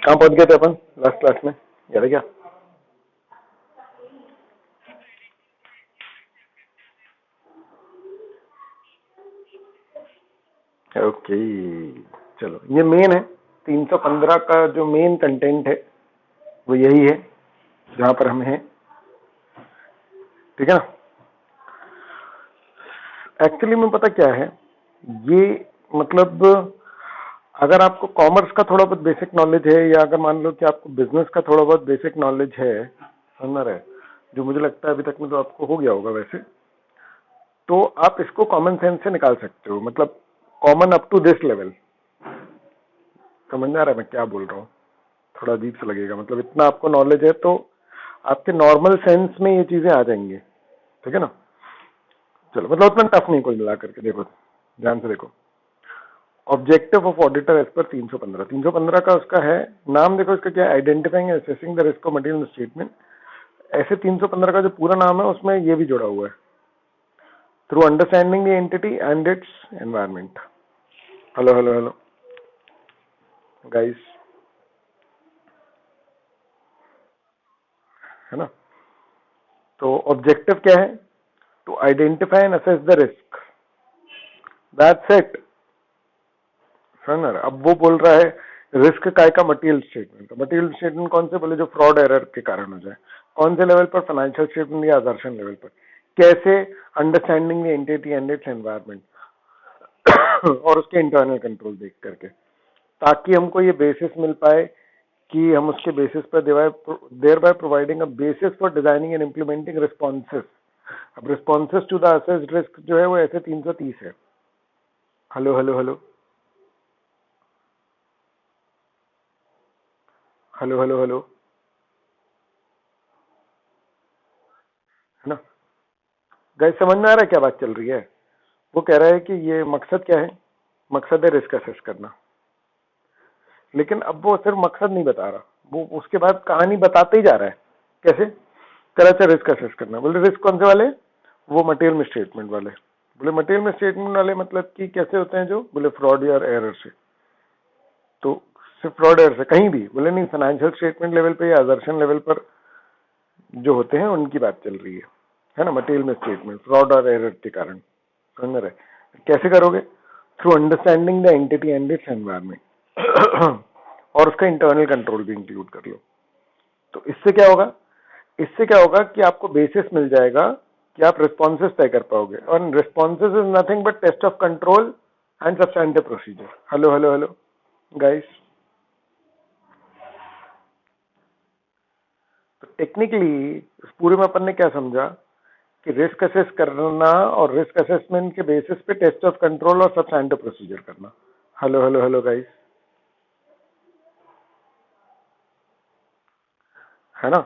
कहाँ पहुंच गए थे अपन लास्ट क्लास में, याद है क्या? ओके, चलो ये मेन है। 315 का जो मेन कंटेंट है वो यही है जहां पर हम हैं, ठीक है ना। एक्चुअली में पता क्या है, ये मतलब अगर आपको कॉमर्स का थोड़ा बहुत बेसिक नॉलेज है, या अगर मान लो कि आपको बिजनेस का थोड़ा बहुत बेसिक नॉलेज है, समझ रहे, जो मुझे लगता है अभी तक में तो आपको हो गया होगा वैसे, तो आप इसको कॉमन सेंस से निकाल सकते हो। मतलब common up to this level. समझ में आ रहा है मैं क्या बोल रहा हूँ? थोड़ा अजीब सा लगेगा, मतलब इतना आपको नॉलेज है तो आपके नॉर्मल सेंस में ये चीजें आ जाएंगी, ठीक है ना। चलो, मतलब उतना टफ नहीं कोई मिला करके। देखो ध्यान से देखो, objective of auditor as per 315 का उसका है नाम। देखो इसका क्या है, identifying and assessing the risk of material statement. ऐसे 315 का जो पूरा नाम है उसमें ये भी जुड़ा हुआ है, through understanding the entity and its environment. Hello hello hello guys, है ना। तो ऑब्जेक्टिव क्या है? To identify and assess the risk, that's it. समझ रहा? अब वो बोल रहा है रिस्क काय का, मटेरियल स्टेटमेंट का। मटेरियल स्टेटमेंट कौन से बोले, जो फ्रॉड एरर के कारण हो जाए। कौन से लेवल पर? फाइनेंशियल स्टेटमेंट या अदर्शन लेवल पर। कैसे? Understanding the entity and its environment और उसके इंटरनल कंट्रोल देख करके, ताकि हमको ये बेसिस मिल पाए कि हम उसके बेसिस पर thereby providing a basis for designing and implementing responses. अब responses to the assessed risk जो है वो ऐसे 330 है। Hello hello hello hello hello hello, है ना। गाइस समझ में आ रहा है क्या बात चल रही है? वो कह रहा है कि ये मकसद क्या है, मकसद है रिस्क असेस करना। लेकिन अब वो सिर्फ मकसद नहीं बता रहा, वो उसके बाद कहानी बताते ही जा रहा है। कैसे? कह रहा रिस्क असेस करना। बोले रिस्क कौन से वाले? वो मटेरियल में स्टेटमेंट वाले। बोले मटेरियल में स्टेटमेंट वाले मतलब कि कैसे होते हैं? जो बोले फ्रॉड या एरर से। तो सिर्फ फ्रॉड एरर से कहीं भी? बोले नहीं, फाइनेंशियल स्टेटमेंट लेवल पे या अदर्शन लेवल पर जो होते हैं उनकी बात चल रही है ना। मटेरियल में स्टेटमेंट फ्रॉड और एरर के कारण। समझ रहे? कैसे करोगे? Through understanding the entity and its environment और उसका इंटरनल कंट्रोल भी इंक्लूड कर लो। तो इससे क्या होगा? इससे क्या होगा कि आपको बेसिस मिल जाएगा कि आप रिस्पॉन्सेस तय कर पाओगे। और responses is nothing but test of control and substantive procedure. Hello hello hello guys, तो टेक्निकली इस पूरे में अपन ने क्या समझा कि रिस्क असेस करना और रिस्क असेसमेंट के बेसिस पे टेस्ट ऑफ कंट्रोल और सब्सटैंटिव प्रोसीजर करना। हेलो हेलो हेलो गाइस, है ना।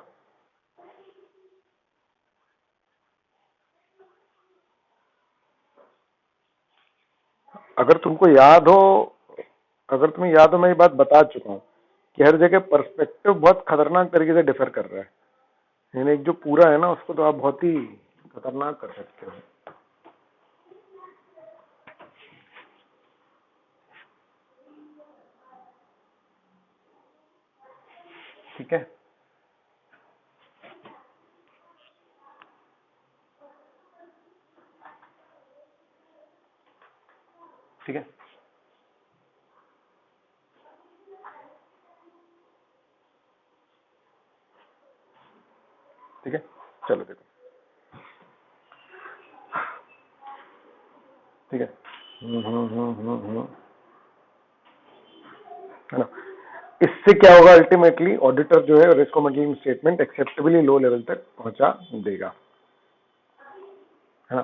अगर तुमको याद हो, अगर तुम्हें याद हो, मैं ये बात बता चुका हूं कि हर जगह पर्सपेक्टिव बहुत खतरनाक तरीके से डिफर कर रहा है। यानी एक जो पूरा है ना, उसको तो आप बहुत ही खतरनाक कर सकते हो। ठीक है, ठीक है, ठीक है। चलो देखो, ठीक है। है ना। इससे क्या होगा? अल्टीमेटली ऑडिटर जो है risk material statement acceptably low level तक पहुंचा देगा, है ना।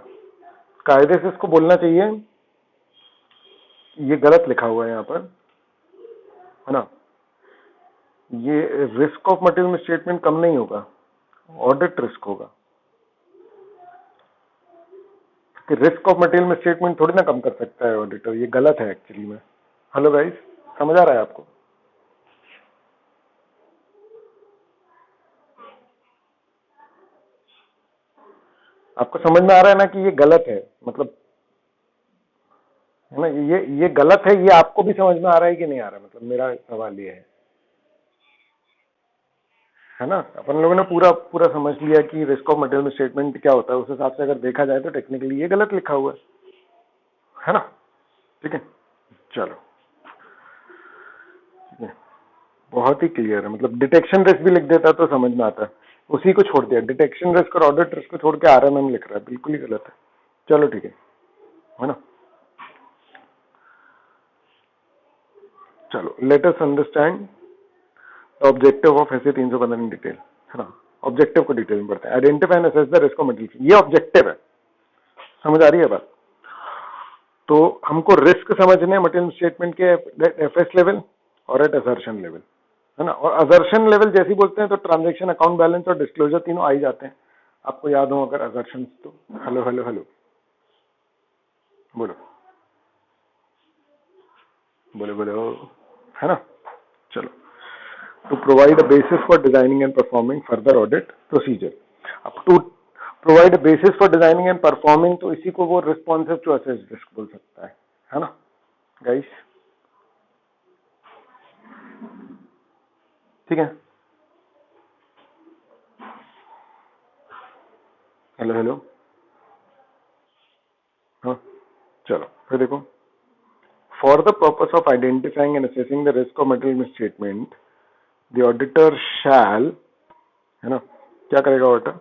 कायदे से इसको बोलना चाहिए, ये गलत लिखा हुआ है यहाँ पर, है ना। ये रिस्क ऑफ मटेरियल स्टेटमेंट कम नहीं होगा, ऑडिट रिस्क होगा। कि रिस्क ऑफ मटेरियल स्टेटमेंट थोड़ी ना कम कर सकता है ऑडिटर, ये गलत है एक्चुअली में। हेलो गाइस, समझ आ रहा है आपको? आपको समझ में आ रहा है ना कि ये गलत है, मतलब, है ना। ये गलत है, ये आपको भी समझ में आ रहा है कि नहीं आ रहा है? मतलब मेरा सवाल ये है। है ना। अपन लोगों ने पूरा पूरा समझ लिया कि रिस्क ऑफ मटेरियल स्टेटमेंट क्या होता है। उस हिसाब से अगर देखा जाए तो टेक्निकली ये गलत लिखा हुआ है ना। ठीक है, चलो ठीक है, बहुत ही क्लियर है। मतलब डिटेक्शन रिस्क भी लिख देता तो समझ में आता है, उसी को छोड़ दिया। डिटेक्शन रिस्क और ऑडिट रिस्क को छोड़ के आरएमएम लिख रहा है, बिल्कुल ही गलत है। चलो ठीक है ना। चलो let us understand objective of ऐसे 315 इन डिटेल, है ना। ऑब्जेक्टिव को डिटेल में पढ़ते हैं। Identify and assess the risk of material, ये ऑब्जेक्टिव है। समझ आ रही है बात। तो हमको रिस्क समझने मटेरियल स्टेटमेंट के एफएस लेवल और एट असर्शन लेवल, है ना। और असर्शन लेवल जैसे बोलते हैं तो ट्रांजैक्शन, अकाउंट बैलेंस और डिस्क्लोजर तीनों आ ही जाते हैं। आपको याद हो अगर असर्शन तो। हेलो हेलो हेलो, बोलो बोलो बोलो, है ना। चलो, to provide a basis for designing and performing further audit procedure. अब to provide a basis for designing and performing, तो इसी को वो responsive to assess risk बोल सकता है ना गाइस। ठीक है, हेलो हेलो, हाँ चलो फिर देखो। For the purpose of identifying and assessing the risk of material misstatement, the auditor shall, है ना, क्या करेगा auditor,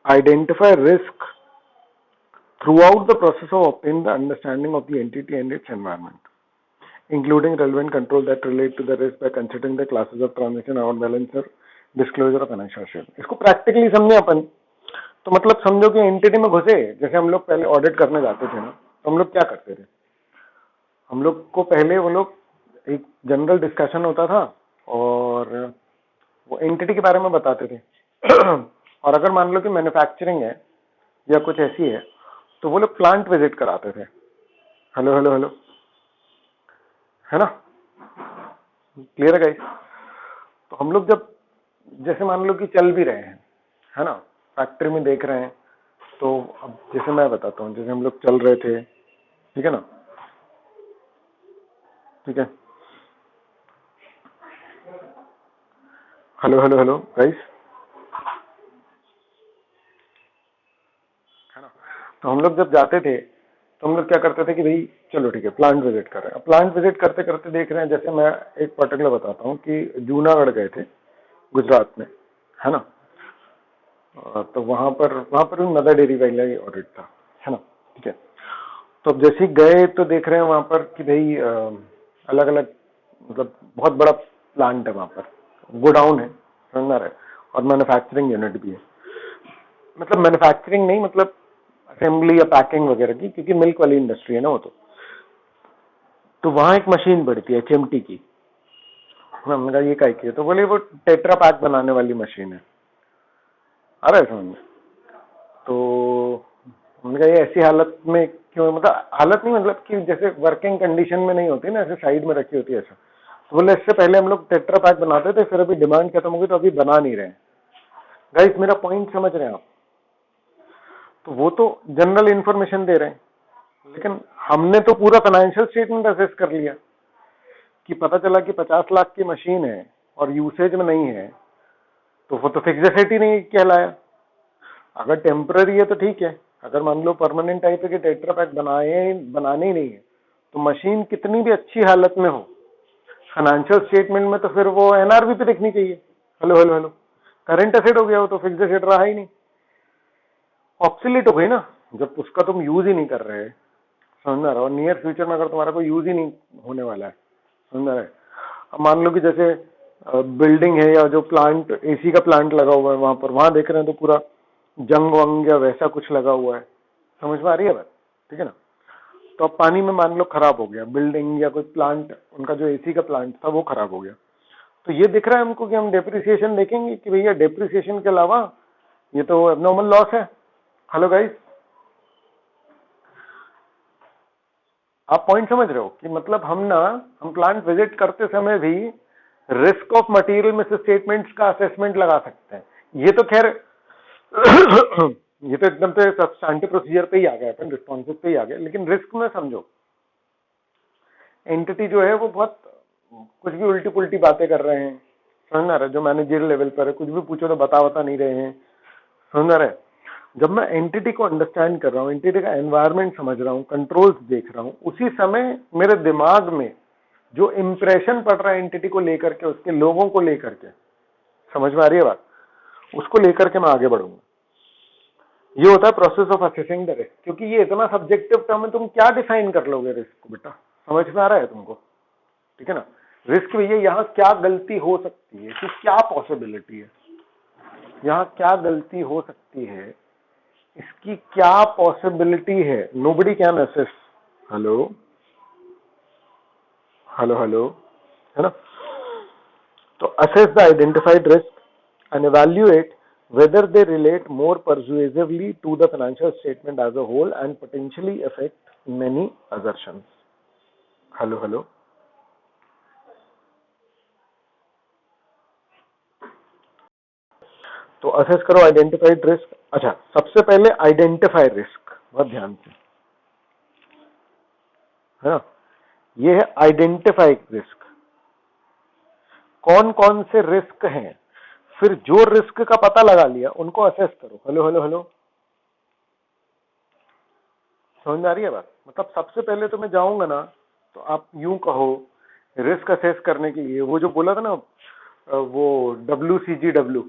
identify risk throughout the process of obtaining the understanding of the entity and its environment, including relevant control that relate to the risk by considering the classes of transaction, account balancer, disclosure of financial statement. इसको practically समझे अपन तो मतलब समझो कि entity में घुसे। जैसे हम लोग पहले ऑडिट करने जाते थे ना, तो हम लोग क्या करते थे, हम लोग को पहले वो लोग एक जनरल डिस्कशन होता था और वो एंटिटी के बारे में बताते थे। और अगर मान लो कि मैन्युफैक्चरिंग है या कुछ ऐसी है तो वो लोग प्लांट विजिट कराते थे। हेलो हेलो हेलो, है ना, क्लियर है गाइस। तो हम लोग जब जैसे मान लो कि चल भी रहे हैं, है ना, फैक्ट्री में देख रहे हैं, तो अब जैसे मैं बताता हूँ, जैसे हम लोग चल रहे थे, ठीक है ना, ठीक है, हेलो हेलो हेलो गाइस, है ना। तो हम लोग जब जाते थे तो हम लोग क्या करते थे कि भाई चलो ठीक है प्लांट विजिट कर रहे हैं। प्लांट विजिट करते करते देख रहे हैं, जैसे मैं एक पर्टिकुलर बताता हूँ कि जूनागढ़ गए थे गुजरात में, है ना। तो वहां पर भी मदर डेयरी वाला ऑडिट था, है ना, ठीक है। तो अब जैसे ही गए तो देख रहे हैं वहां पर कि भाई अलग अलग, मतलब बहुत बड़ा प्लांट है वहां पर, गोडाउन है, समझ रहा है, और मैन्युफैक्चरिंग यूनिट भी है। मतलब मैन्युफैक्चरिंग नहीं, मतलब असेंबली या पैकिंग वगैरह की, क्योंकि मिल्क वाली इंडस्ट्री है ना वो। तो वहां एक मशीन पड़ी थी एचएमटी की। हमने कहा ये काय की है, तो बोले वो टेट्रा पैक बनाने वाली मशीन है। आ रहा है समझ में। तो हमने कहा ये ऐसी हालत में क्यों, मतलब हालत नहीं, मतलब कि जैसे वर्किंग कंडीशन में नहीं होती ना, ऐसे साइड में रखी होती है ऐसा। तो बोले इससे पहले हम लोग टेट्रा पैक बनाते थे, फिर अभी डिमांड खत्म हो गई तो अभी बना नहीं रहे। गाइस मेरा पॉइंट समझ रहे हैं आप। तो वो तो जनरल इंफॉर्मेशन दे रहे हैं, लेकिन हमने तो पूरा फाइनेंशियल स्टेटमेंट असेस कर लिया कि पता चला कि 50 लाख की मशीन है और यूसेज में नहीं है, तो वो तो फिक्स एसेट ही नहीं कहलाया। अगर टेम्पररी है तो ठीक है, अगर मान लो परमानेंट टाइप है कि टेट्रा पैक बनाने ही नहीं है, तो मशीन कितनी भी अच्छी हालत में हो, फाइनेंशियल स्टेटमेंट में तो फिर वो एनआरवी पे दिखनी चाहिए। Hello hello hello, current asset हो गया, वो तो फिक्स एसेट रहा ही नहीं, ऑब्सोलीट हो गई ना, जब उसका तुम यूज ही नहीं कर रहे, समझ रहा हो। नियर फ्यूचर में अगर तुम्हारा कोई यूज ही नहीं होने वाला है, समझ रहे। अब मान लो कि जैसे बिल्डिंग है या जो प्लांट, एसी का प्लांट लगा हुआ है वहां पर, वहां देख रहे हैं तो पूरा जंग वंग या वैसा कुछ लगा हुआ है, समझ में आ रही है बात, ठीक है ना। तो अब पानी में मान लो खराब हो गया बिल्डिंग या कोई प्लांट, उनका जो एसी का प्लांट था वो खराब हो गया, तो ये दिख रहा है हमको कि हम डेप्रिसिएशन देखेंगे कि भैया डेप्रिसिएशन के अलावा ये तो एबनॉर्मल लॉस है। हेलो गाइस, आप पॉइंट समझ रहे हो कि मतलब हम प्लांट विजिट करते समय भी रिस्क ऑफ मटेरियल में से स्टेटमेंट्स का असेसमेंट लगा सकते हैं। ये तो खैर ये तो एकदम से सब्सटैंटिव प्रोसीजर पे ही आ गया, अपन रिस्पॉन्सिव पे ही आ गया, लेकिन रिस्क में समझो एंटिटी जो है वो बहुत कुछ भी उल्टी पुल्टी बातें कर रहे हैं, समझ में आ रहा है? जो मैनेजरियल लेवल पर है, कुछ भी पूछो तो बता नहीं रहे हैं, समझ में आ रहा है? जब मैं एंटिटी को अंडरस्टैंड कर रहा हूँ, एंटिटी का एनवायरनमेंट समझ रहा हूँ, कंट्रोल्स देख रहा हूँ, उसी समय मेरे दिमाग में जो इंप्रेशन पड़ रहा है एंटिटी को लेकर के, उसके लोगों को लेकर के, समझ में आ रही है बात, उसको लेकर के मैं आगे बढ़ूंगा। ये होता है process of assessing the risk. क्योंकि ये इतना सब्जेक्टिव टर्म है, तुम क्या डिफाइन कर लोगे रिस्क को बेटा? समझ में आ रहा है तुमको? ठीक है ना? रिस्क भी ये यहाँ क्या गलती हो सकती है, कि क्या पॉसिबिलिटी है, यहाँ क्या गलती हो सकती है, इसकी क्या पॉसिबिलिटी है। Nobody can assess. Hello hello hello, है ना? तो assess the identified risk and evaluate whether they relate more persuasively to the financial statement as a whole and potentially affect many assertions. Hello hello, तो assess करो identified risk. अच्छा, सबसे पहले identify risk, बहुत ध्यान से, है ना? ये है आइडेंटिफाई रिस्क। कौन कौन से रिस्क हैं, फिर जो रिस्क का पता लगा लिया उनको असेस करो। हेलो हेलो हेलो, समझ में आ रही है बात? मतलब सबसे पहले तो मैं जाऊंगा ना, तो आप यूं कहो रिस्क असेस करने के लिए, वो जो बोला था ना, वो WCGW,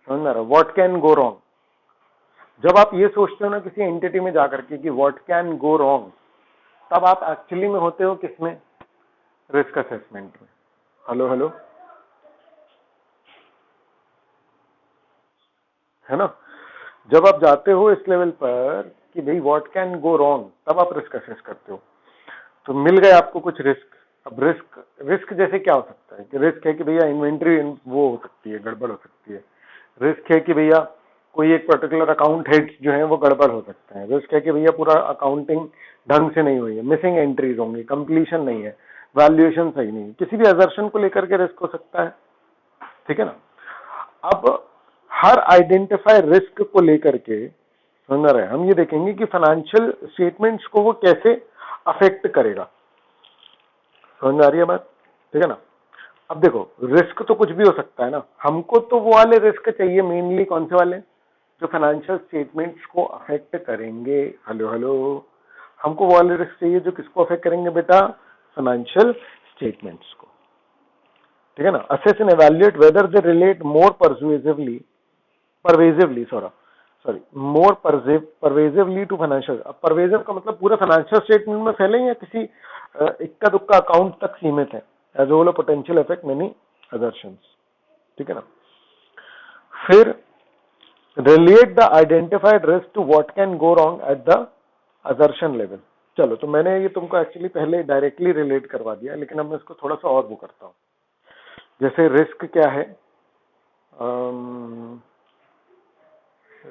समझ में आ रहा? What can go wrong. जब आप ये सोचते हो ना किसी एंटिटी में जाकर के कि व्हाट कैन गो रॉन्ग, तब आप एक्चुअली में होते हो किसमें? रिस्क असेसमेंट में। हेलो हेलो, है ना? जब आप जाते हो इस लेवल पर कि भाई व्हाट कैन गो रॉन्ग, तब आप रिस्क असेस करते हो। तो मिल गए आपको कुछ रिस्क। अब रिस्क रिस्क जैसे क्या हो सकता है? कि रिस्क है कि भैया इन्वेंट्री वो हो सकती है, गड़बड़ हो सकती है। रिस्क है कि भैया कोई एक पर्टिकुलर अकाउंट हेड्स जो है वो गड़बड़ हो सकते हैं। रिस्क है कि भैया पूरा अकाउंटिंग ढंग से नहीं हुई है, मिसिंग एंट्रीज होंगी, कंप्लीशन नहीं है, वैल्यूएशन सही नहीं है, किसी भी असर्शन को लेकर के रिस्क हो सकता है। ठीक है ना? अब हर आइडेंटिफाई रिस्क को लेकर के समझ रहे हैं, हम ये देखेंगे कि फाइनेंशियल स्टेटमेंट्स को वो कैसे अफेक्ट करेगा। समझ में आ रही है बात? ठीक है ना? अब देखो, रिस्क तो कुछ भी हो सकता है ना। हमको तो वो वाले रिस्क चाहिए मेनली, कौन से वाले? जो फाइनेंशियल स्टेटमेंट्स को अफेक्ट करेंगे। हेलो हेलो, हमको वो वाले रिस्क चाहिए जो किसको अफेक्ट करेंगे बेटा? फाइनेंशियल स्टेटमेंट्स को। ठीक है ना? Assess and evaluate whether they relate more pervasively sorry more pervasively to financial. अब परवेजिव का मतलब पूरा फाइनेंशियल स्टेटमेंट में फैले या किसी इक्का दुक्का अकाउंट तक सीमित है। As well potential effect many assertions. ठीक है ना? फिर relate the identified risk to what can go wrong at the assertion level. चलो, तो मैंने ये तुमको एक्चुअली पहले डायरेक्टली रिलेट करवा दिया, लेकिन अब मैं इसको थोड़ा सा और वो करता हूँ। जैसे रिस्क क्या है?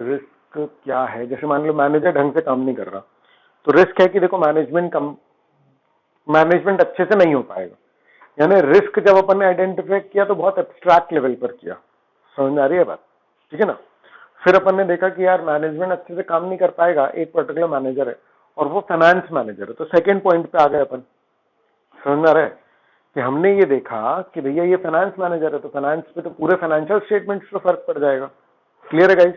रिस्क क्या है? जैसे मान लो मैनेजर ढंग से काम नहीं कर रहा, तो रिस्क है कि देखो मैनेजमेंट अच्छे से नहीं हो पाएगा। यानी रिस्क जब अपन ने आइडेंटिफाई किया तो बहुत एब्स्ट्रैक्ट लेवल पर किया। समझ में आ रही है बात? ठीक है ना? फिर अपन ने देखा कि यार मैनेजमेंट अच्छे से काम नहीं कर पाएगा, एक पर्टिकुलर मैनेजर है और वो फाइनेंस मैनेजर है, तो सेकेंड पॉइंट पे आ गए अपन। समझ में आ रहा है कि हमने ये देखा कि भैया ये फाइनेंस मैनेजर है, तो फाइनेंस पे तो पूरे फाइनेंशियल स्टेटमेंट्स पे फर्क पड़ जाएगा। क्लियर है गाइस?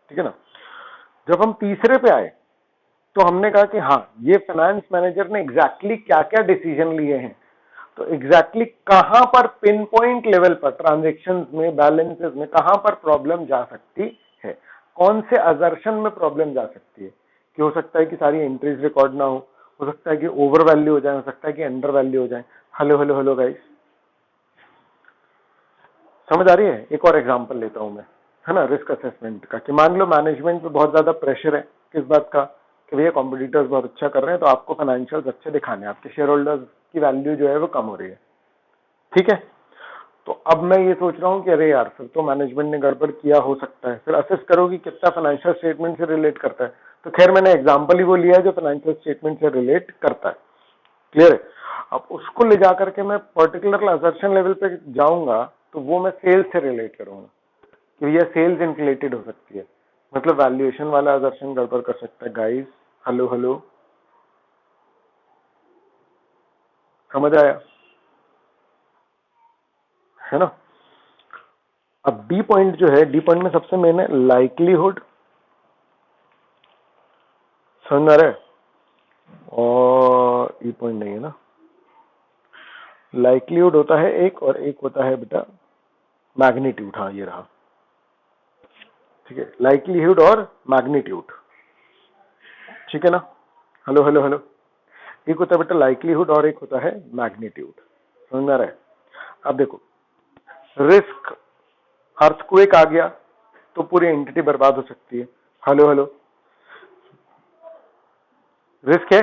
ठीक है ना? जब हम तीसरे पे आए तो हमने कहा कि हाँ, ये फाइनेंस मैनेजर ने एग्जैक्टली क्या क्या डिसीजन लिए हैं, तो एग्जैक्टली कहां पर pin point level per transaction में, बैलेंसेस में कहां पर प्रॉब्लम जा सकती है, कौन से असर्शन में प्रॉब्लम जा सकती है। कि हो सकता है कि सारी एंट्रीज रिकॉर्ड ना हो सकता है कि ओवर वैल्यू हो जाए, हो सकता है कि अंडर वैल्यू हो जाए। हेलो हेलो हेलो गाइस, समझ आ रही है? एक और एग्जांपल लेता हूं मैं, है ना, रिस्क असेसमेंट का। कि मान लो मैनेजमेंट पे बहुत ज्यादा प्रेशर है, किस बात का? कि भैया कॉम्पिटिटर्स बहुत अच्छा कर रहे हैं, तो आपको फाइनेंशियल्स अच्छे दिखाने हैं, आपके शेयर होल्डर्स की वैल्यू जो है वो कम हो रही है। ठीक है? तो अब मैं ये सोच रहा हूँ कि अरे यार, फिर तो मैनेजमेंट ने गड़बड़ किया हो सकता है। फिर असेस करो कि कितना फाइनेंशियल स्टेटमेंट से रिलेट करता है। तो खैर मैंने एग्जांपल ही वो लिया है जो फाइनेंशियल स्टेटमेंट से रिलेट करता है। क्लियर है? अब उसको ले जाकर के मैं पर्टिकुलर असर्शन लेवल पे जाऊंगा, तो वो मैं सेल्स से रिलेट करूंगा कि ये सेल्स इन्फ्लेटेड हो सकती है, मतलब वैल्यूएशन वाला असर्शन गड़बड़ कर सकता है। गाइस हेलो हेलो, समझ आया? है ना? अब डी पॉइंट जो है, डी पॉइंट में सबसे मेन है लाइक्लीहुड, समझ में आ रहा है, और ई पॉइंट नहीं है ना, लाइक्लीहुड होता है एक, और एक होता है बेटा मैग्नीट्यूड। हाँ ये रहा, ठीक है, लाइक्लीहुड और मैग्नीट्यूड, ठीक है ना। हेलो हेलो हेलो, एक होता है बेटा लाइक्लीहुड और एक होता है मैग्नीट्यूड, समझ में आ रहा है। अब देखो, रिस्क, अर्थक्वेक आ गया तो पूरी एंटिटी बर्बाद हो सकती है। हेलो हेलो, रिस्क है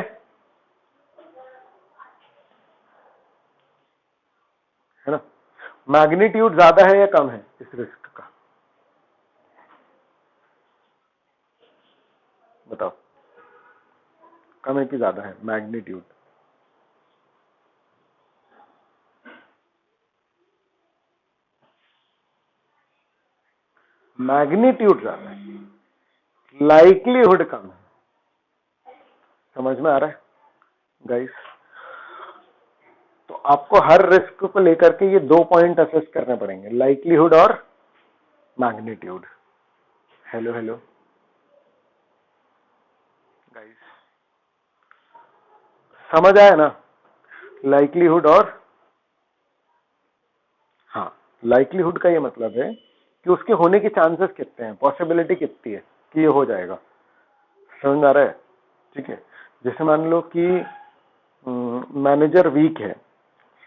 ना। मैग्नीट्यूड ज्यादा है या कम है इस रिस्क का, बताओ, कम है कि ज्यादा है मैग्नीट्यूड? मैग्नीट्यूड ज्यादा है, लाइक्लीहुड कम है। समझ में आ रहा है गाइस? तो आपको हर रिस्क को लेकर के ये 2 पॉइंट असेस करने पड़ेंगे, लाइक्लीहुड और मैग्नीट्यूड। हेलो हेलो गाइस, समझ आया ना? लाइक्लीहुड और, हाँ, लाइक्लीहुड का ये मतलब है कि उसके होने के चांसेस कितने हैं, पॉसिबिलिटी कितनी है कि ये हो जाएगा। समझ आ रहा है? ठीक है, जैसे मान लो कि मैनेजर वीक है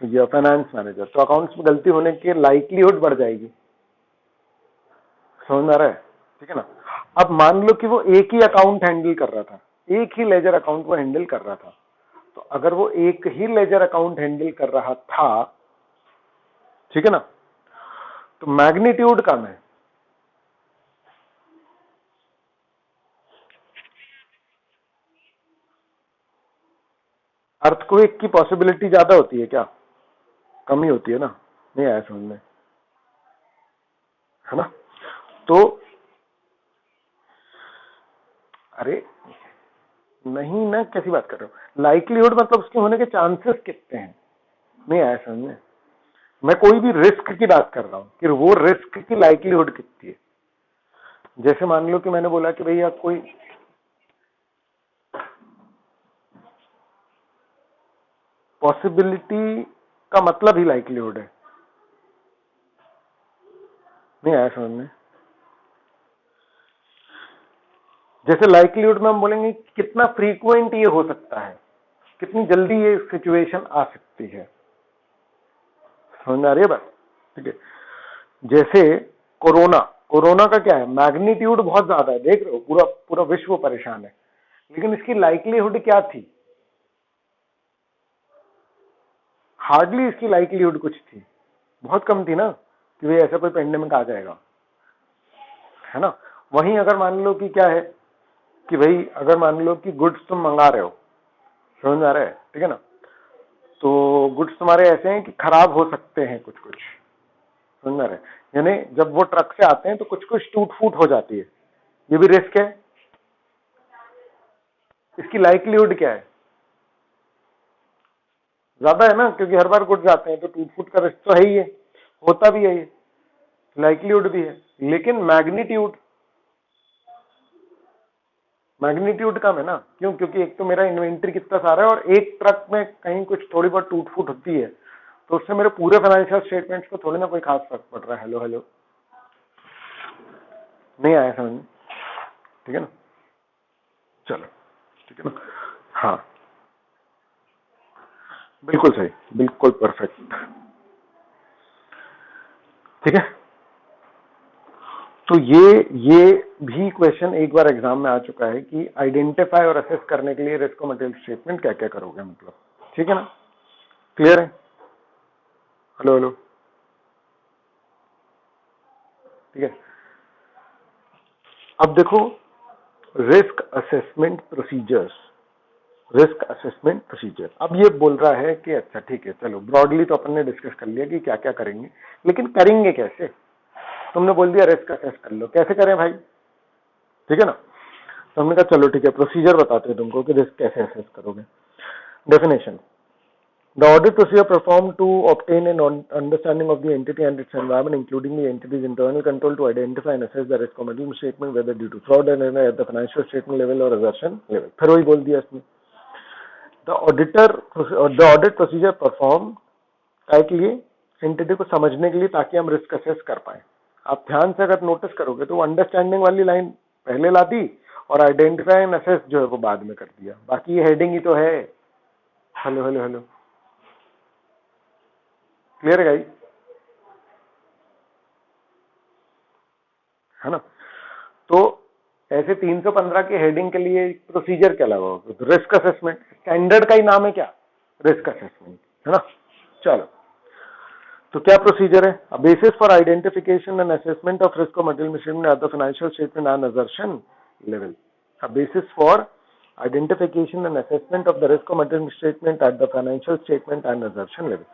या फाइनेंस मैनेजर, तो अकाउंट्स में गलती होने की लाइक्लीहुड बढ़ जाएगी। समझ में आ रहा है? ठीक है ना। अब मान लो कि वो एक ही अकाउंट हैंडल कर रहा था, एक ही लेजर अकाउंट वो हैंडल कर रहा था, तो अगर वो एक ही लेजर अकाउंट हैंडल कर रहा था, ठीक है ना, तो मैग्नीट्यूड कम है। अर्थक्वेक की पॉसिबिलिटी ज्यादा होती है क्या, कम ही होती है ना? नहीं आया समझ में, है ना। तो अरे नहीं ना, कैसी बात कर रहे हो? लाइक्लीहुड मतलब उसके होने के चांसेस कितने हैं, नहीं आया समझ में। मैं कोई भी रिस्क की बात कर रहा हूं कि वो रिस्क की लाइक्लीहुड कितनी है। जैसे मान लो कि मैंने बोला कि भैया कोई, पॉसिबिलिटी का मतलब ही लाइक्लीहुड है, नहीं आया समझ में। जैसे लाइक्लीहुड में हम बोलेंगे कितना फ्रीक्वेंट ये हो सकता है, कितनी जल्दी ये सिचुएशन आ सकती है। समझ आ रही है बात? ठीक है, जैसे कोरोना, कोरोना का क्या है, मैग्नीट्यूड बहुत ज्यादा है, देख रहे हो, पूरा पूरा विश्व परेशान है, लेकिन इसकी लाइक्लीहुड क्या थी, हार्डली इसकी लाइक्लीहुड कुछ थी, बहुत कम थी ना कि भाई ऐसा कोई पेंडेमिक आ जाएगा, है ना। वहीं अगर मान लो कि क्या है कि भाई अगर मान लो कि गुड्स तुम मंगा रहे हो, समझ में आ रहा है, ठीक है ना, तो गुड्स तुम्हारे ऐसे हैं कि खराब हो सकते हैं कुछ कुछ, समझ में आ रहा है, यानी जब वो ट्रक से आते हैं तो कुछ कुछ टूट फूट हो जाती है, ये भी रिस्क है। इसकी लाइक्लीहुड क्या है, ज्यादा है ना, क्योंकि हर बार गुड्स आते हैं तो टूट फूट का रिस्क तो है ही है, होता भी है, ये लाइक्लीहुड भी है। लेकिन मैग्नीट्यूड, मैग्नीट्यूड कम है ना, क्यों? क्योंकि एक तो मेरा इन्वेंट्री कितना सारा है, और एक ट्रक में कहीं कुछ थोड़ी बहुत टूट फूट होती है तो उससे मेरे पूरे फाइनेंशियल स्टेटमेंट्स को थोड़ी ना कोई खास फर्क पड़ रहा है। हेलो हेलो, नहीं आया समझ में? ठीक है ना, चलो, ठीक है ना, हाँ बिल्कुल सही, बिल्कुल परफेक्ट, ठीक है। तो ये भी क्वेश्चन एक बार एग्जाम में आ चुका है कि आइडेंटिफाई और असेस करने के लिए रिस्क मटेरियल स्टेटमेंट क्या क्या करोगे, मतलब, ठीक है ना, क्लियर है? हेलो हेलो, ठीक है। अब देखो, risk assessment procedures, risk assessment procedure, अब ये बोल रहा है कि अच्छा ठीक है, चलो ब्रॉडली तो अपन ने डिस्कस कर लिया कि क्या क्या करेंगे, लेकिन करेंगे कैसे? तुमने बोल दिया रिस्क असेस कर लो, कैसे करें भाई, ठीक है ना। तो हमने कहा चलो ठीक है, प्रोसीजर बताते हैं तुमको कि रिस्क कैसे असेस करोगे। Definition, The audit procedure performed to obtain an understanding of the entity and its environment, including the entity's internal control, to identify and assess the risk of material misstatement, whether due to fraud and at the financial statement level or assertion level. फिर वही बोल दिया इसमें. The audit procedure performed काय के लिए, entity को समझने के लिए, ताकि हम रिस्क असेस कर पाए. आप ध्यान से अगर नोटिस करोगे तो अंडरस्टैंडिंग वाली लाइन पहले ला दी और आइडेंटिफाई एंड असेस जो है वो बाद में कर दिया. बाकी ये हेडिंग ही तो है. हेलो हेलो हेलो, क्लियर है गाइस? है ना? तो ऐसे 315 के हेडिंग के लिए प्रोसीजर क्या लगा होगा? तो रिस्क असेसमेंट, स्टैंडर्ड का ही नाम है क्या? रिस्क असेसमेंट, है ना? चलो, तो क्या प्रोसीजर है? अ basis for identification and assessment of risk of material misstatement at the financial statement and assertion level. A basis for identification and assessment of the risk of material misstatement at the financial statement and assertion level.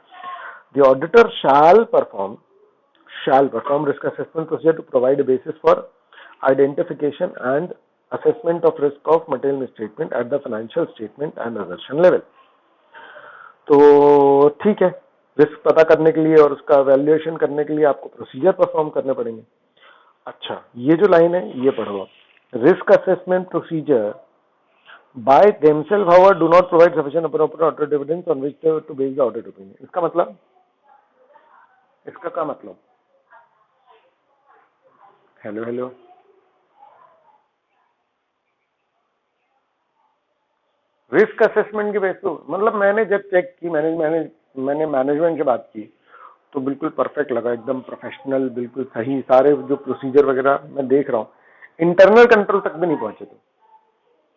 The auditor shall perform risk assessment procedure to provide a basis for identification and assessment of risk of material misstatement at the financial statement and assertion level. तो ठीक है, risk पता करने के लिए और उसका valuation करने के लिए आपको प्रोसीजर परफॉर्म करने पड़ेंगे. अच्छा, ये जो लाइन है ये पढ़ो. Risk assessment procedure by themselves however do not provide sufficient appropriate audit evidence on which to base the audit opinion. इसका क्या मतलब? हेलो, रिस्क असेसमेंट के बेस पे, मतलब मैंने जब चेक की, मैंने मैनेजमेंट से बात की तो बिल्कुल परफेक्ट लगा, एकदम प्रोफेशनल, बिल्कुल सही, सारे जो प्रोसीजर वगैरह मैं देख रहा हूँ, इंटरनल कंट्रोल तक भी नहीं पहुंचे. तो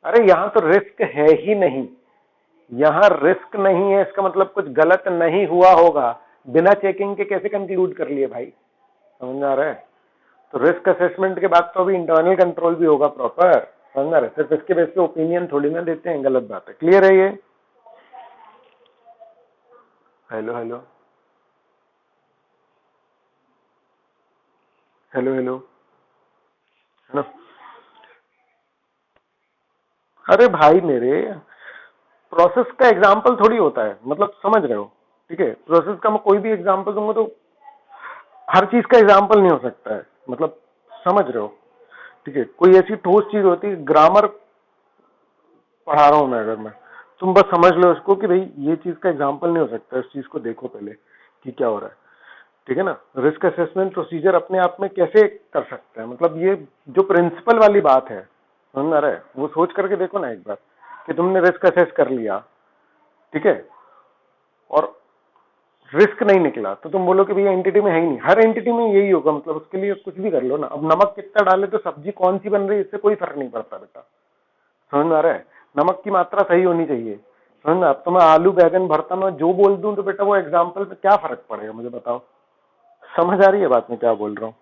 अरे यहाँ तो रिस्क है ही नहीं, यहाँ रिस्क नहीं है, इसका मतलब कुछ गलत नहीं हुआ होगा. बिना चेकिंग के कैसे कंक्लूड कर लिए भाई? समझ में आ रहा है? तो रिस्क असेसमेंट के बाद तो अभी इंटरनल कंट्रोल भी होगा प्रॉपर. समझ में आ रहा है? सिर्फ इसके बेस पे ओपिनियन थोड़ी ना देते हैं, गलत बात है. क्लियर है ये? हेलो हेलो हेलो हेलो, है ना? अरे भाई मेरे, प्रोसेस का एग्जाम्पल थोड़ी होता है, मतलब समझ रहे हो? ठीक है, प्रोसेस का मैं कोई भी एग्जाम्पल दूंगा तो हर चीज का एग्जाम्पल नहीं हो सकता है, मतलब समझ रहे हो? ठीक है, कोई ऐसी ठोस चीज होती है, ग्रामर पढ़ा रहा हूं मैं, अगर मैं, तुम बस समझ लो इसको कि भाई ये चीज का एग्जाम्पल नहीं हो सकता, इस चीज को देखो पहले कि क्या हो रहा है. ठीक है ना? रिस्क असेसमेंट प्रोसीजर अपने आप में कैसे कर सकते हैं, मतलब ये जो प्रिंसिपल वाली बात है, समझ में आ रहा है? वो सोच करके देखो ना एक बार कि तुमने रिस्क असेस कर लिया, ठीक है, और रिस्क नहीं निकला तो तुम बोलो कि भैया एंटिटी में है ही नहीं. हर एंटिटी में यही होगा, मतलब उसके लिए कुछ भी कर लो ना. अब नमक कितना डाले तो सब्जी कौन सी बन रही है, इससे कोई फर्क नहीं पड़ता बेटा. समझ में आ रहा है? नमक की मात्रा सही होनी चाहिए. समझ में? अब तो मैं आलू बैगन भरता में जो बोल दूं तो बेटा वो एग्जाम्पल पे क्या फर्क पड़ेगा, मुझे बताओ. समझ आ रही है बात में क्या बोल रहा हूँ?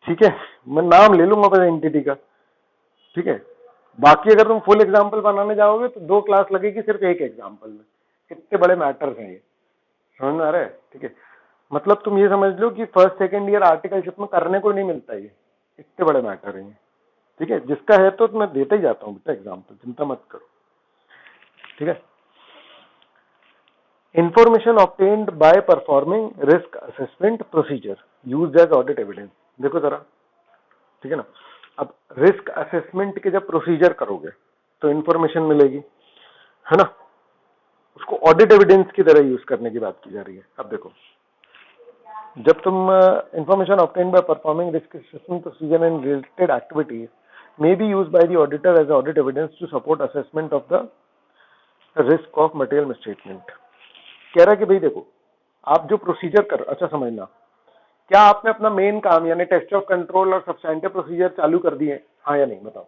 ठीक है, मैं नाम ले लूंगा बस एंटिटी का. ठीक है, बाकी अगर तुम फुल एग्जाम्पल बनाने जाओगे तो 2 क्लास लगेगी सिर्फ एक एग्जाम्पल में. कितने बड़े मैटर्स हैं ये. समझ में आ रहा है? ठीक है, मतलब तुम ये समझ लो कि फर्स्ट सेकंड ईयर आर्टिकलशिप में करने को नहीं मिलता ये. इतने बड़े मैटर हैं. ठीक है, जिसका है तो मैं देता ही जाता हूँ बेटा एग्जाम्पल, चिंता मत करो. ठीक है, information obtained by performing risk assessment procedure used as audit evidence. देखो जरा, ठीक है ना? अब रिस्क असेसमेंट के जब प्रोसीजर करोगे तो इंफॉर्मेशन मिलेगी, है ना? उसको ऑडिट एविडेंस की तरह यूज करने की बात की जा रही है. अब देखो, जब तुम information obtained by performing risk assessment procedure and related activities may be used by the auditor as audit evidence to support assessment of the risk of material misstatement. कह रहा है कि भाई देखो, आप जो प्रोसीजर कर, अच्छा समझना, क्या आपने अपना मेन काम यानी टेस्ट ऑफ कंट्रोल और सब्सटेंटिव प्रोसीजर चालू कर दिए? हाँ या नहीं, बताओ.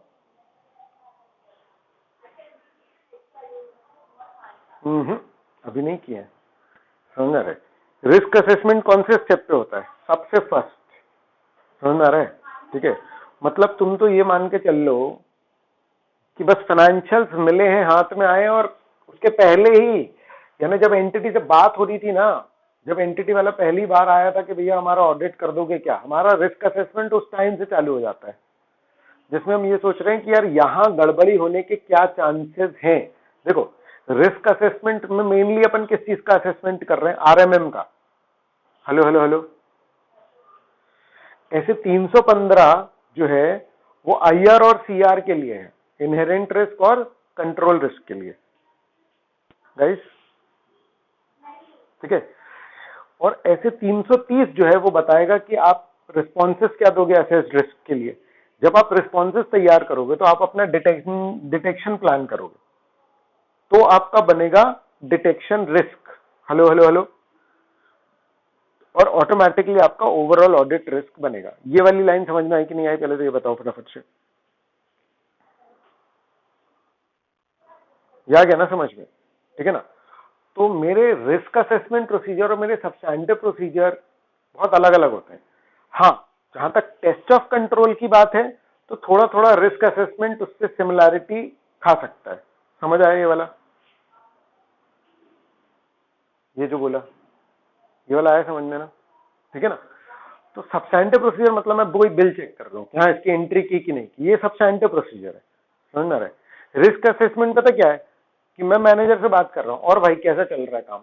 अभी नहीं किए हैं. समझ आ रहा है? रिस्क असेसमेंट कौन से स्टेप पे होता है? सबसे फर्स्ट. समझ आ रहा है? ठीक है, मतलब तुम तो ये मान के चल लो कि बस फाइनेंशियल्स मिले हैं, हाथ में आए, और उसके पहले ही, यानी जब एंटिटी से बात हो रही थी ना, जब एंटिटी वाला पहली बार आया था कि भैया हमारा ऑडिट कर दोगे क्या, हमारा रिस्क असेसमेंट उस टाइम से चालू हो जाता है, जिसमें हम ये सोच रहे हैं कि यार यहाँ गड़बड़ी होने के क्या चांसेस हैं. देखो, रिस्क असेसमेंट में मेनली अपन किस चीज का असेसमेंट कर रहे हैं? आरएमएम का। Hello hello hello. ऐसे 315 जो है वो आईआर और सीआर के लिए है, इनहेरेंट रिस्क और कंट्रोल रिस्क के लिए गाइस, ठीक है। और ऐसे 330 जो है वो बताएगा कि आप रिस्पॉन्सेस क्या दोगे असेस्ड रिस्क के लिए। जब आप रिस्पॉन्सेस तैयार करोगे तो आप अपना डिटेक्शन प्लान करोगे, तो आपका बनेगा detection risk. Hello hello hello. और ऑटोमेटिकली आपका ओवरऑल ऑडिट रिस्क बनेगा। ये वाली लाइन समझ में आई कि नहीं आई, पहले तो ये बताओ फटाफट से। या गया ना समझ में? ठीक है ना। तो मेरे रिस्क असेसमेंट प्रोसीजर और मेरे सब्सटैंटिव प्रोसीजर बहुत अलग अलग होते हैं। हाँ, जहां तक टेस्ट ऑफ कंट्रोल की बात है तो थोड़ा थोड़ा रिस्क असेसमेंट उससे सिमिलैरिटी खा सकता है। समझ आया ये वाला? ये जो बोला ये वाला आया समझ में ना? ठीक है ना। तो सब्सटैंटिव प्रोसीजर मतलब मैं कोई बिल चेक कर रहा हूँ कि हाँ इसकी एंट्री की नहीं की, ये सब्सटैंटिव प्रोसीजर है। समझ में आ रहा है? रिस्क असेसमेंट पता क्या है कि मैं मैनेजर से बात कर रहा हूं और भाई कैसा चल रहा है काम,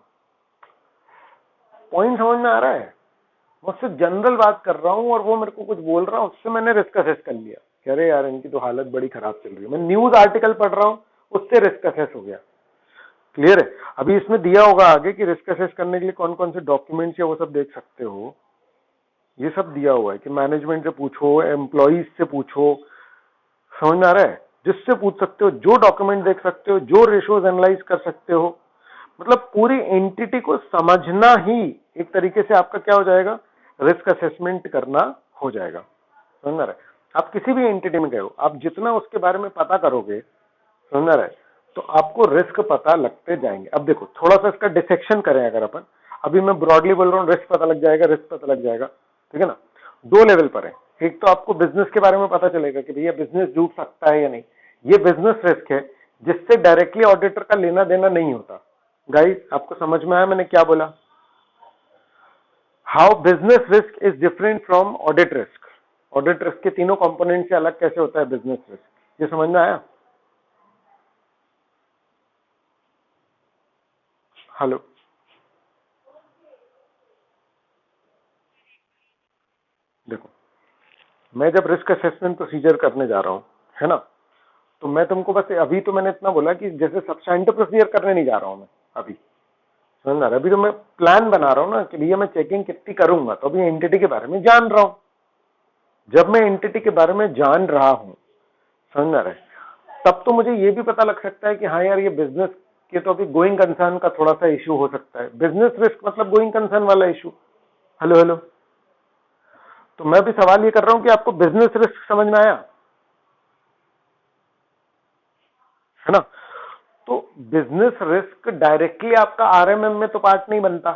पॉइंट समझ में आ रहा है? मैं उससे जनरल बात कर रहा हूं और वो मेरे को कुछ बोल रहा है, उससे मैंने रिस्क असेस कर लिया कि अरे यार इनकी तो हालत बड़ी खराब चल रही है। मैं न्यूज आर्टिकल पढ़ रहा हूं, उससे रिस्क असेस हो गया। क्लियर है? अभी इसमें दिया होगा आगे कि रिस्क असेस करने के लिए कौन कौन से डॉक्यूमेंट्स है वो सब देख सकते हो। ये सब दिया हुआ है कि मैनेजमेंट से पूछो, एम्प्लॉइज से पूछो। समझ में आ रहा है? जिससे पूछ सकते हो, जो डॉक्यूमेंट देख सकते हो, जो रेशियोज एनालाइज कर सकते हो। मतलब पूरी एंटिटी को समझना ही एक तरीके से आपका क्या हो जाएगा, रिस्क असेसमेंट करना हो जाएगा। समझ में आ रहा है? आप किसी भी एंटिटी में गए हो, आप जितना उसके बारे में पता करोगे, समझ में आ रहा है, तो आपको रिस्क पता लगते जाएंगे। अब देखो थोड़ा सा इसका डिसेक्शन करें अगर अपन, अभी मैं ब्रॉडली बोल रहा हूँ रिस्क पता लग जाएगा, रिस्क पता लग जाएगा, ठीक है ना। दो लेवल पर है। एक तो आपको बिजनेस के बारे में पता चलेगा कि भैया बिजनेस डूब सकता है या नहीं, ये बिजनेस रिस्क है जिससे डायरेक्टली ऑडिटर का लेना देना नहीं होता। गाइस आपको समझ में आया मैंने क्या बोला? How business risk is different from audit risk. Audit risk के तीनों कंपोनेंट से अलग कैसे होता है बिजनेस रिस्क, ये समझ में आया? हेलो। देखो मैं जब रिस्क असेसमेंट प्रोसीजर करने जा रहा हूं, है ना, तो मैं तुमको बस अभी तो मैंने इतना बोला कि जैसे सब्सटैंटिव प्रोसीजर करने नहीं जा रहा हूं मैं अभी। समझ रहा है? अभी तो मैं प्लान बना रहा हूं ना कि भैया मैं चेकिंग कितनी करूंगा, तो अभी एंटिटी के बारे में जान रहा हूं। जब मैं एंटिटी के बारे में जान रहा हूं, समझ रहा है, तब तो मुझे ये भी पता लग सकता है कि हाँ यार ये बिजनेस के तो अभी गोइंग कंसर्न का थोड़ा सा इशू हो सकता है। बिजनेस रिस्क मतलब गोइंग कंसर्न वाला इशू। Hello hello. तो मैं भी सवाल ये कर रहा हूं कि आपको बिजनेस रिस्क समझ में आया, है ना। तो बिजनेस रिस्क डायरेक्टली आपका आरएमएम में तो पार्ट नहीं बनता,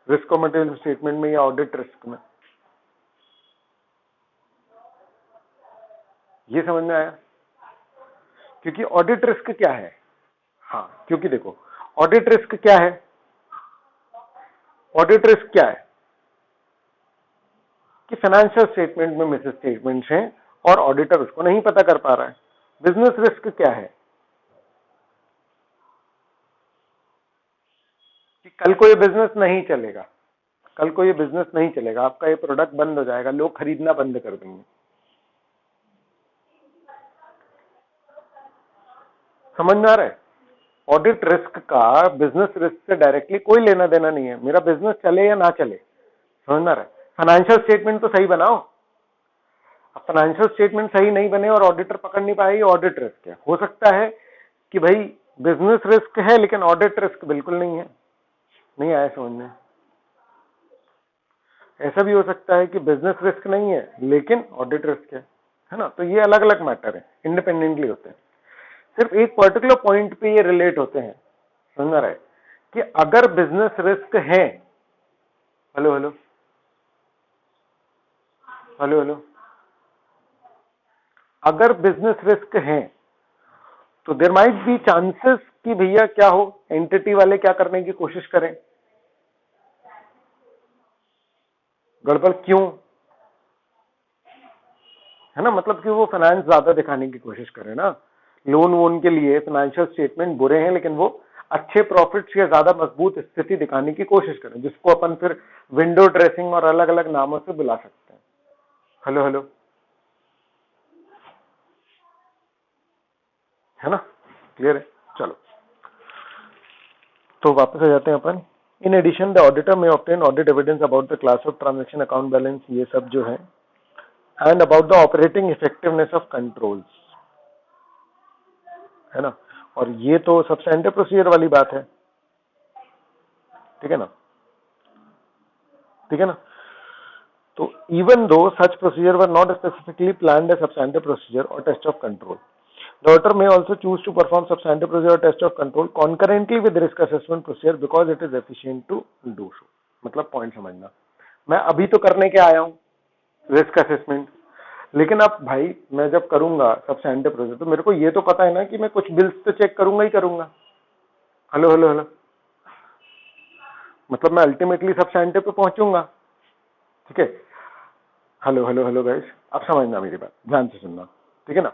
रिस्क और मटेरियल स्टेटमेंट में या ऑडिट रिस्क में। ये समझ में आया? क्योंकि ऑडिट रिस्क क्या है, हाँ क्योंकि देखो ऑडिट रिस्क क्या है, ऑडिट रिस्क क्या है कि फाइनेंशियल स्टेटमेंट में मिस स्टेटमेंट्स हैं और ऑडिटर उसको नहीं पता कर पा रहा है। बिजनेस रिस्क क्या है कि कल को ये बिजनेस नहीं चलेगा, कल को ये बिजनेस नहीं चलेगा, आपका ये प्रोडक्ट बंद हो जाएगा, लोग खरीदना बंद कर देंगे। समझ में आ रहा है? ऑडिट रिस्क का बिजनेस रिस्क से डायरेक्टली कोई लेना देना नहीं है, मेरा बिजनेस चले या ना चले। समझ में आ रहा है? फाइनेंशियल स्टेटमेंट तो सही बनाओ, अब फाइनेंशियल स्टेटमेंट सही नहीं बने और ऑडिटर पकड़ नहीं पाए, ऑडिट रिस्क है। हो सकता है कि भाई बिजनेस रिस्क है लेकिन ऑडिट रिस्क बिल्कुल नहीं है। नहीं आया समझ में? ऐसा भी हो सकता है कि बिजनेस रिस्क नहीं है लेकिन ऑडिट रिस्क है ना। तो ये अलग अलग मैटर है, इंडिपेंडेंटली होते हैं, सिर्फ एक पर्टिकुलर पॉइंट पे ये रिलेट होते हैं। समझ रहा है कि अगर बिजनेस रिस्क है, हेलो हेलो हेलो हेलो, अगर बिजनेस रिस्क है तो देयर माइट बी चांसेस कि भैया क्या हो, एंटिटी वाले क्या करने की कोशिश करें, गड़बड़ क्यों, है ना, मतलब कि वो फाइनेंस ज्यादा दिखाने की कोशिश करें ना। लोन वोन के लिए फाइनेंशियल स्टेटमेंट बुरे हैं, लेकिन वो अच्छे प्रॉफिट्स या ज्यादा मजबूत स्थिति दिखाने की कोशिश करें, जिसको अपन फिर विंडो ड्रेसिंग और अलग अलग नामों से बुला सकते हैं। हेलो हेलो, है ना? क्लियर है? चलो, तो वापस आ जाते हैं अपन। इन एडिशन द ऑडिटर में obtain audit evidence about the class of transaction, account balance, ये सब जो है, and about the operating effectiveness of controls, है ना? और ये तो सब्सटेंटिव प्रोसीजर वाली बात है, ठीक है ना? ठीक है ना? तो even though such procedure were not specifically planned as substantive procedure or test of control, the auditor may also choose to perform substantive procedure or test of control concurrently with risk assessment procedure because it is efficient to do so. मतलब point समझना, मैं अभी तो करने के आया हूं risk assessment, लेकिन अब भाई मैं जब करूंगा सब्सटेंटिव प्रोसीजर तो मेरे को ये तो पता है ना कि मैं कुछ बिल्स तो चेक करूंगा ही करूंगा। हेलो हेलो हेलो, मतलब मैं अल्टीमेटली सब्सटेंटिव पे पहुंचूंगा, ठीक है? हेलो हेलो हेलो गाइस, अब समझना मेरी बात, ध्यान से सुनना, ठीक है ना?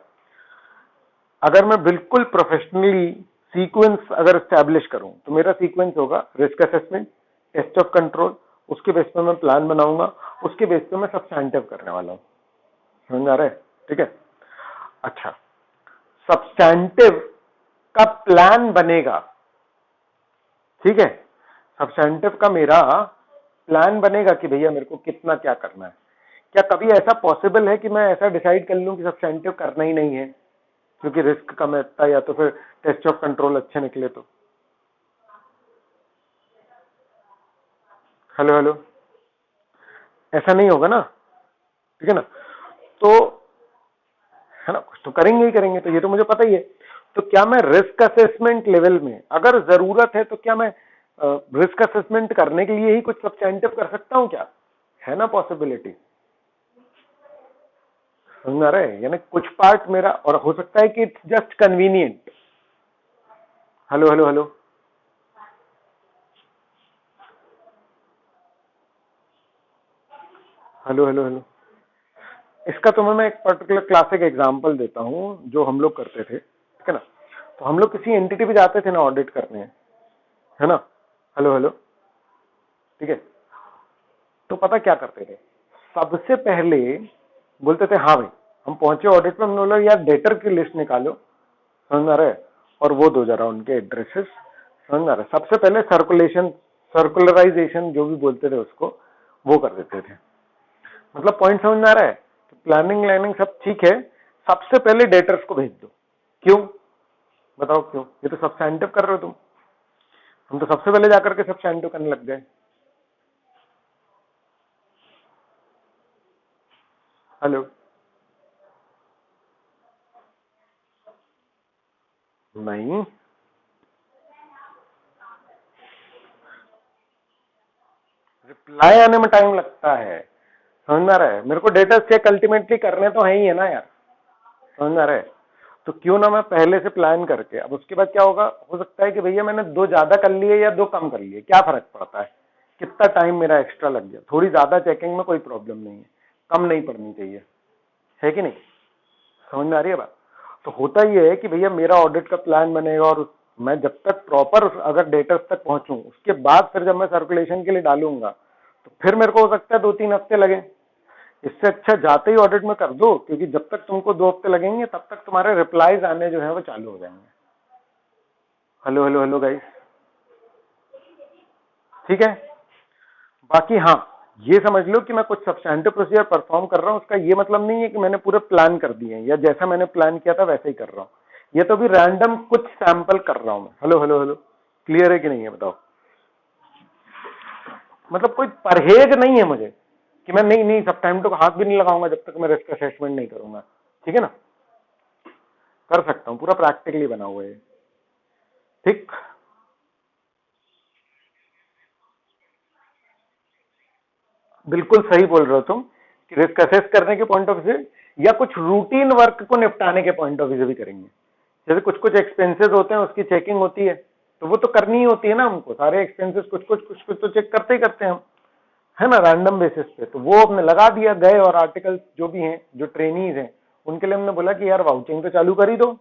अगर मैं बिल्कुल प्रोफेशनली सीक्वेंस अगर एस्टैब्लिश करूं तो मेरा सीक्वेंस होगा risk assessment, test of control, उसके बेस पे मैं प्लान बनाऊंगा, उसके बेस पे मैं सब्सटेंटिव करने वाला हूं। समझ आ रहा है? ठीक है। अच्छा, सब्सटेंटिव का प्लान बनेगा, ठीक है? सब्सटेंटिव का मेरा प्लान बनेगा कि भैया मेरे को कितना क्या करना है। क्या कभी ऐसा पॉसिबल है कि मैं ऐसा डिसाइड कर लूं कि सब्सटेंटिव करना ही नहीं है क्योंकि रिस्क कम है, या तो फिर टेस्ट ऑफ कंट्रोल अच्छे निकले तो? हेलो हेलो, ऐसा नहीं होगा ना, ठीक है ना? तो है ना, कुछ तो करेंगे ही करेंगे, तो ये तो मुझे पता ही है। तो क्या मैं रिस्क असेसमेंट लेवल में अगर जरूरत है तो क्या मैं रिस्क असेसमेंट करने के लिए ही कुछ सब्सटेंटिव कर सकता हूं क्या? है ना पॉसिबिलिटी? समझ आ रहा है? यानी कुछ पार्ट मेरा, और हो सकता है कि it's just convenient. Hello hello hello, hello hello hello, इसका तो मैं एक पर्टिकुलर क्लासिक एग्जांपल देता हूं जो हम लोग करते थे, ठीक है ना? तो हम लोग किसी एंटिटी पे जाते थे ना ऑडिट करने, है ना? हेलो हेलो, ठीक है? तो पता क्या करते थे, सबसे पहले बोलते थे हाँ भाई हम पहुंचे ऑडिट में, हमने बोला यार डेटर की लिस्ट निकालो, समझ आ रहा है, और वो दो जरा उनके एड्रेसेस, समझ आ रहा है? सबसे पहले सर्कुलेशन, सर्कुलराइजेशन जो भी बोलते थे उसको, वो कर देते थे। मतलब पॉइंट समझ में आ रहा है? प्लानिंग लाइनिंग सब ठीक है, सबसे पहले डेटर्स को भेज दो। क्यों? बताओ क्यों? ये तो सब्सटेंटिव कर रहे हो तुम, हम तो सबसे पहले जाकर के सब्सटेंटिव करने लग गए। हेलो, नहीं, रिप्लाई आने में टाइम लगता है, समझ में आ रहा है? मेरे को डेटा चेक अल्टीमेटली करने तो है ही है ना यार, समझ में आ रहा है? तो क्यों ना मैं पहले से प्लान करके, अब उसके बाद क्या होगा, हो सकता है कि भैया मैंने दो ज्यादा कर लिए या दो कम कर लिए, क्या फर्क पड़ता है? कितना टाइम मेरा एक्स्ट्रा लग गया, थोड़ी ज्यादा चेकिंग में कोई प्रॉब्लम नहीं है, कम नहीं पड़नी चाहिए, है कि नहीं? समझ में आ रही है बात? तो होता ही है कि भैया मेरा ऑडिट का प्लान बनेगा, और मैं जब तक प्रॉपर अगर डेटर्स तक पहुंचूं उसके बाद फिर जब मैं सर्कुलेशन के लिए डालूंगा तो फिर मेरे को हो सकता है 2-3 हफ्ते लगे। इससे अच्छा जाते ही ऑडिट में कर दो, क्योंकि जब तक तुमको 2 हफ्ते लगेंगे तब तक तुम्हारे रिप्लाईज आने जो है वो चालू हो जाएंगे। हेलो हेलो हेलो गाइस, ठीक है? बाकी हाँ, ये समझ लो कि मैं कुछ सब्सटेंटिव प्रोसीजर परफॉर्म कर रहा हूं, उसका ये मतलब नहीं है कि मैंने पूरे प्लान कर दिए हैं या जैसा मैंने प्लान किया था वैसे ही कर रहा हूं। ये तो भी रैंडम कुछ सैंपल कर रहा हूं मैं। हेलो हेलो हेलो, क्लियर है कि नहीं है बताओ? मतलब कोई परहेज नहीं है मुझे कि मैं नहीं नहीं सब्सटेंटिव को हाथ भी नहीं लगाऊंगा जब तक मैं रिस्क असेसमेंट नहीं करूंगा, ठीक है ना? कर सकता हूं, पूरा प्रैक्टिकली बना हुआ है, ठीक? बिल्कुल सही बोल रहे हो तुम कि रिस्क असेस करने के पॉइंट ऑफ व्यू से या कुछ रूटीन वर्क को निपटाने के पॉइंट ऑफ व्यू से भी करेंगे। जैसे कुछ कुछ एक्सपेंसेस होते हैं उसकी चेकिंग होती है, तो वो तो करनी ही होती है ना हमको, सारे एक्सपेंसेस कुछ कुछ तो चेक करते ही करते हैं हम, है ना, रैंडम बेसिस पे। तो वो हमने लगा दिया, गए और आर्टिकल्स जो भी हैं, जो ट्रेनीज हैं, उनके लिए हमने बोला कि यार वाउचिंग तो चालू कर ही दो,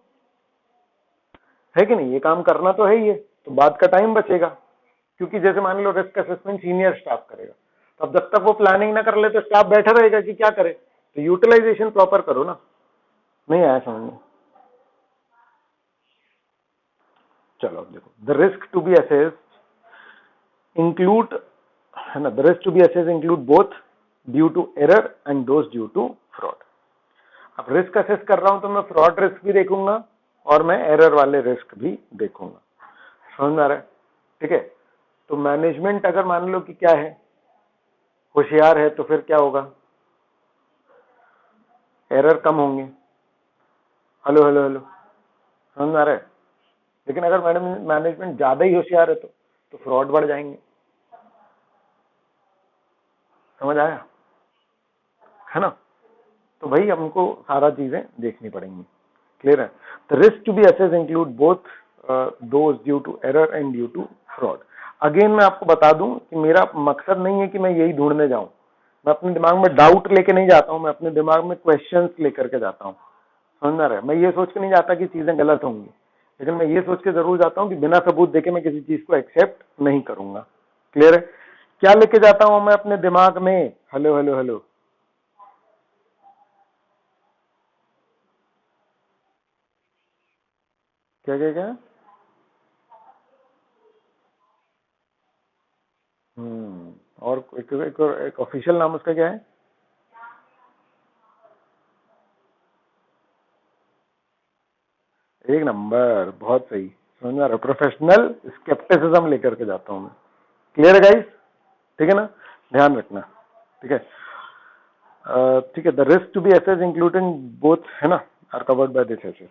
है कि नहीं? ये काम करना तो है ही है, तो बाद का टाइम बचेगा। क्योंकि जैसे मान low risk assessment senior staff करेगा, तो अब जब तक वो प्लानिंग ना कर ले तो स्टाफ बैठा रहेगा कि क्या करे, तो यूटिलाइजेशन प्रॉपर करो ना। नहीं आया समझ में? चलो अब देखो, the risk to be assessed include, है ना, the risk to be assessed include both due to error and those due to fraud. अब रिस्क असेस कर रहा हूं तो मैं फ्रॉड रिस्क भी देखूंगा और मैं एरर वाले रिस्क भी देखूंगा। समझ में आ रहा है? ठीक है। तो मैनेजमेंट अगर मान लो कि क्या है, होशियार है, तो फिर क्या होगा, एरर कम होंगे। हेलो हेलो हेलो, समझ में आ रहा है? लेकिन अगर मैडम मैनेजमेंट ज्यादा ही होशियार है तो फ्रॉड बढ़ जाएंगे। समझ आया? है ना? तो भाई हमको सारा चीजें देखनी पड़ेंगी। क्लियर है? The risk to be assessed include both those due to error and due to fraud. Again मैं आपको बता दूं कि मेरा मकसद नहीं है कि मैं यही ढूंढने जाऊं, मैं अपने दिमाग में डाउट लेके नहीं जाता हूं, मैं अपने दिमाग में क्वेश्चंस लेकर के जाता हूं। समझ में आ रहा है? मैं ये सोच के नहीं जाता कि चीजें गलत होंगी, लेकिन मैं ये सोच के जरूर जाता हूं कि बिना सबूत देके मैं किसी चीज को एक्सेप्ट नहीं करूंगा। क्लियर है? क्या लेके जाता हूं मैं अपने दिमाग में? हेलो हेलो हेलो, क्या क्या क्या? और एक ऑफिशियल नाम उसका क्या है? एक नंबर, बहुत सही। समझ में आ रहा है? प्रोफेशनल स्केप्टिसिज्म लेकर के जाता हूं मैं। क्लियर है गाइस? ठीक है ना? ध्यान रखना। ठीक है? ठीक है। The risk to be assessed including both, है ना, are covered by this assess.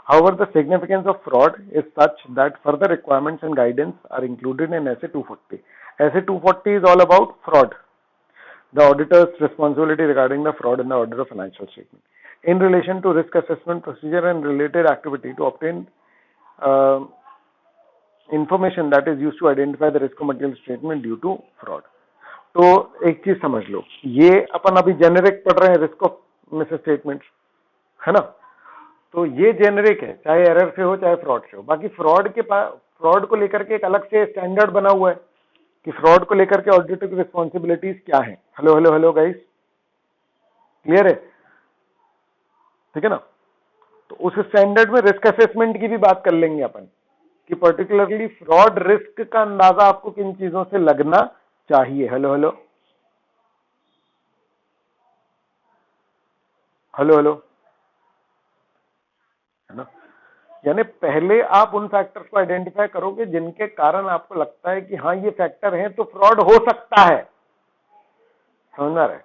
However, the significance of fraud is such that further requirements and guidance are included in SA 240. SA 240 is all about fraud, the auditor's responsibility regarding the fraud in the audit of financial statement in relation to risk assessment procedure and related activity to obtain uh, information that is used to identify the risk of material statement due to fraud. तो एक चीज समझ लो, ये अपन अभी generic पढ़ रहे हैं risk of miss statement, है ना? तो ये जेनेरिक है, चाहे एरर से हो चाहे फ्रॉड से हो। बाकी फ्रॉड के पास, फ्रॉड को लेकर के एक अलग से स्टैंडर्ड बना हुआ है कि फ्रॉड को लेकर के ऑडिटर की रिस्पॉन्सिबिलिटीज क्या है। Hello hello hello guys, clear है? ठीक है ना? तो उस स्टैंडर्ड में रिस्क असेसमेंट की भी बात कर लेंगे अपन कि पर्टिकुलरली फ्रॉड रिस्क का अंदाजा आपको किन चीजों से लगना चाहिए। हेलो हेलो हेलो हेलो, है ना? यानी पहले आप उन फैक्टर्स को आइडेंटिफाई करोगे जिनके कारण आपको लगता है कि हाँ ये फैक्टर है तो फ्रॉड हो सकता है। समझ में आ रहा है?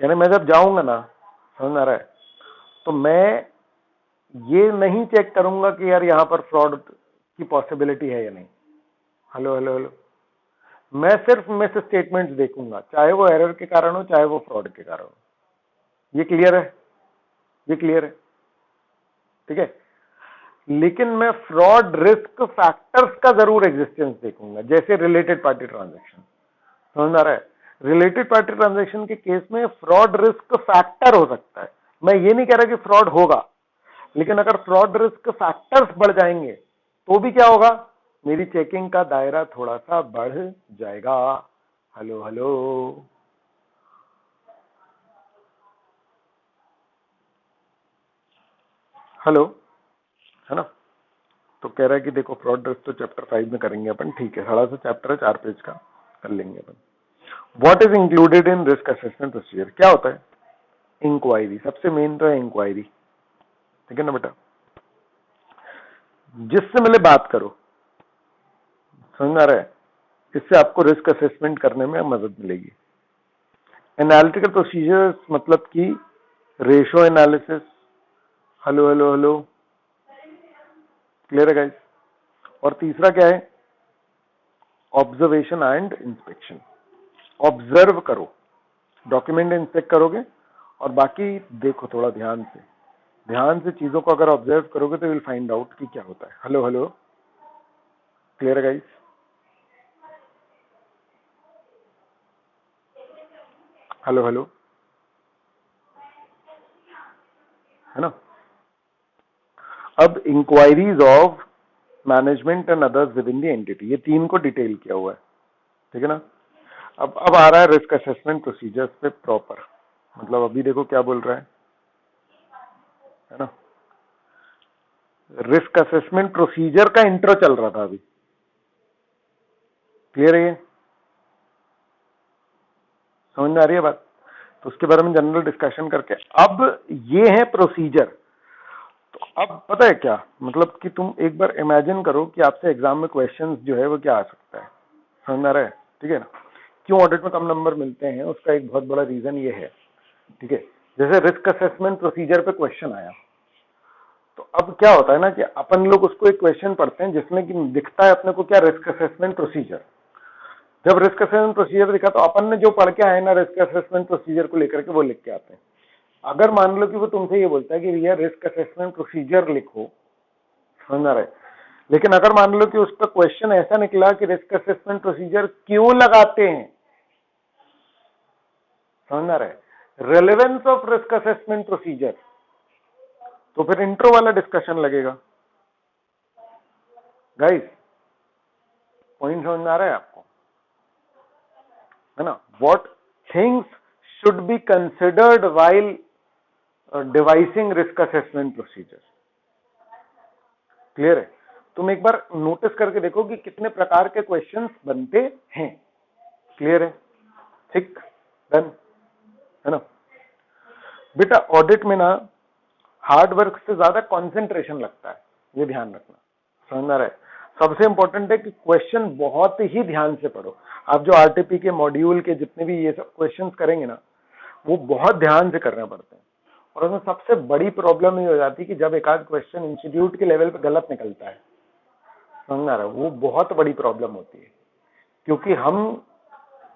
यानी मैं जब जाऊंगा ना, समझ में आ रहा है, तो मैं ये नहीं चेक करूंगा कि यार यहां पर फ्रॉड की पॉसिबिलिटी है या नहीं। हेलो हेलो हेलो, मैं सिर्फ मिस स्टेटमेंट्स देखूंगा, चाहे वो एरर के कारण हो चाहे वो फ्रॉड के कारण हो। ये क्लियर है? ये क्लियर है? ठीक है। लेकिन मैं फ्रॉड रिस्क फैक्टर्स का जरूर एग्जिस्टेंस देखूंगा, जैसे रिलेटेड पार्टी ट्रांजैक्शन। समझ में आ रहा है? रिलेटेड पार्टी ट्रांजैक्शन के केस में फ्रॉड रिस्क फैक्टर हो सकता है, मैं ये नहीं कह रहा कि फ्रॉड होगा, लेकिन अगर फ्रॉड रिस्क फैक्टर्स बढ़ जाएंगे तो भी क्या होगा, मेरी चेकिंग का दायरा थोड़ा सा बढ़ जाएगा। हेलो हेलो, हेलो, है ना? तो कह रहा है कि देखो फ्रॉड रिस्क तो चैप्टर 5 में करेंगे अपन, ठीक है, थोड़ा सा चैप्टर है 4 पेज का, कर लेंगे अपन। What is included in risk assessment procedure? क्या होता है? इंक्वायरी, सबसे मेन तो है इंक्वायरी। ठीक है ना बेटा? जिससे मिले बात करो। समझ में आ रहा है? इससे आपको रिस्क असेसमेंट करने में मदद मिलेगी। एनालिटिकल प्रोसीजर्स मतलब कि ratio analysis. Hello hello hello, clear है गाइस? और तीसरा क्या है? Observation and inspection. ऑब्जर्व करो, डॉक्यूमेंट इंस्पेक्ट करोगे, और बाकी देखो थोड़ा ध्यान से, ध्यान से चीजों को अगर ऑब्जर्व करोगे तो विल फाइंड आउट कि क्या होता है। हेलो हेलो, क्लियर है गाइस? हेलो हेलो, है ना? अब inquiries of management and others within the entity, ये तीन को डिटेल किया हुआ है, ठीक है ना। अब आ रहा है रिस्क असेसमेंट प्रोसीजर्स पे प्रॉपर, मतलब अभी देखो क्या बोल रहा है ना। रिस्क असेसमेंट प्रोसीजर का इंट्रो चल रहा था अभी, क्लियर है ये, समझ में आ रही है बात। तो उसके बारे में जनरल डिस्कशन करके अब ये है प्रोसीजर। तो अब पता है क्या, मतलब कि तुम एक बार इमेजिन करो कि आपसे एग्जाम में क्वेश्चंस जो है वो क्या आ सकता है, समझ में आ रहा है, ठीक है ना। क्यों ऑडिट में कम नंबर मिलते हैं, उसका एक बहुत बड़ा रीजन ये है, ठीक है। जैसे रिस्क असेसमेंट प्रोसीजर पे क्वेश्चन आया, तो अब क्या होता है ना कि अपन लोग उसको एक क्वेश्चन पढ़ते हैं जिसमें कि दिखता है अपने को क्या, रिस्क असेसमेंट प्रोसीजर। जब रिस्क असेसमेंट प्रोसीजर दिखा तो अपन ने जो पढ़ के आए ना रिस्क असेसमेंट प्रोसीजर को लेकर के वो लिख के आते हैं। अगर मान लो कि वो तुमसे ये बोलता है कि भैया रिस्क असेसमेंट प्रोसीजर लिखो, समझ आ रहा है, लेकिन अगर मान लो कि उसका क्वेश्चन ऐसा निकला कि रिस्क असेसमेंट प्रोसीजर क्यों लगाते हैं, समझ आ रहा है, relevance of risk assessment procedure, तो फिर इंट्रो वाला डिस्कशन लगेगा। गाइस पॉइंट समझ में आ रहा है आपको, है ना। What things should be considered while devising risk assessment procedure, clear है। तुम एक बार नोटिस करके देखो कि कितने प्रकार के क्वेश्चंस बनते हैं, क्लियर है, ठीक, डन, है ना। बेटा ऑडिट में ना हार्ड वर्क से ज्यादा कंसंट्रेशन लगता है, ये ध्यान रखना, समझ आ रहा है। सबसे इंपॉर्टेंट है कि क्वेश्चन बहुत ही ध्यान से पढ़ो। आप जो आरटीपी के मॉड्यूल के जितने भी ये सब क्वेश्चंस करेंगे ना, वो बहुत ध्यान से करना पड़ते हैं। और उसमें सबसे बड़ी प्रॉब्लम ये हो जाती है कि जब एक आध क्वेश्चन इंस्टीट्यूट के लेवल पे गलत निकलता है, समझ आ रहा है, वो बहुत बड़ी प्रॉब्लम होती है। क्योंकि हम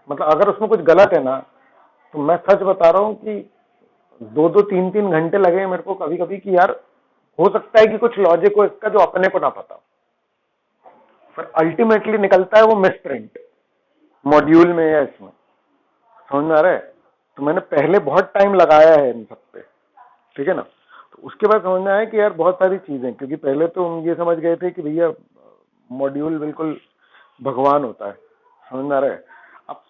मतलब अगर उसमें कुछ गलत है ना, तो मैं सच बता रहा हूं कि 2-2 3-3 घंटे लगे मेरे को कभी कभी कि यार हो सकता है कि कुछ लॉजिक हो इसका जो अपने को ना पता हो, पर अल्टीमेटली निकलता है वो मिस प्रिंट मॉड्यूल में या इसमें, समझ में आ रहा है। तो मैंने पहले बहुत टाइम लगाया है इन सब पे, ठीक है ना। तो उसके बाद समझ में आया कि यार बहुत सारी चीजें, क्योंकि पहले तो हम ये समझ गए थे कि भैया मॉड्यूल बिल्कुल भगवान होता है, समझ में आ रहा है। अब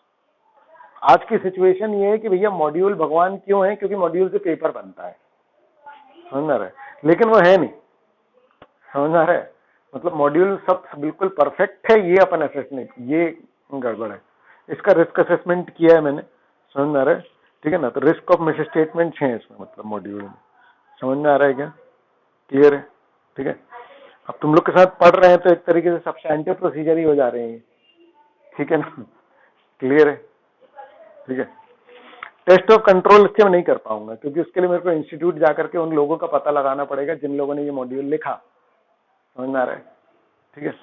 आज की सिचुएशन ये है कि भैया मॉड्यूल भगवान क्यों है, क्योंकि मॉड्यूल से पेपर बनता है, समझ में आ रहा है, लेकिन वो है नहीं, समझ में आ रहा है। मतलब मॉड्यूल सब बिल्कुल परफेक्ट है, ये अपन असेसमेंट ये गड़बड़ है। इसका रिस्क असेसमेंट किया है मैंने, समझ में आ रहा है, ठीक है ना। तो रिस्क ऑफ मिस स्टेटमेंट है इसमें, मतलब मॉड्यूल में, समझ में आ रहा है क्या, क्लियर है, ठीक है। अब तुम लोग के साथ पढ़ रहे हैं तो एक तरीके से सब्सटैंटिव प्रोसीजर ही हो जा रहे हैं, ठीक है ना, क्लियर है, ठीक है। टेस्ट ऑफ कंट्रोल इसके मैं नहीं कर पाऊंगा, क्योंकि उसके लिए मेरे को इंस्टीट्यूट जाकर के उन लोगों का पता लगाना पड़ेगा जिन लोगों ने ये मॉड्यूल लिखा, समझ में आ रहा है, ठीक है।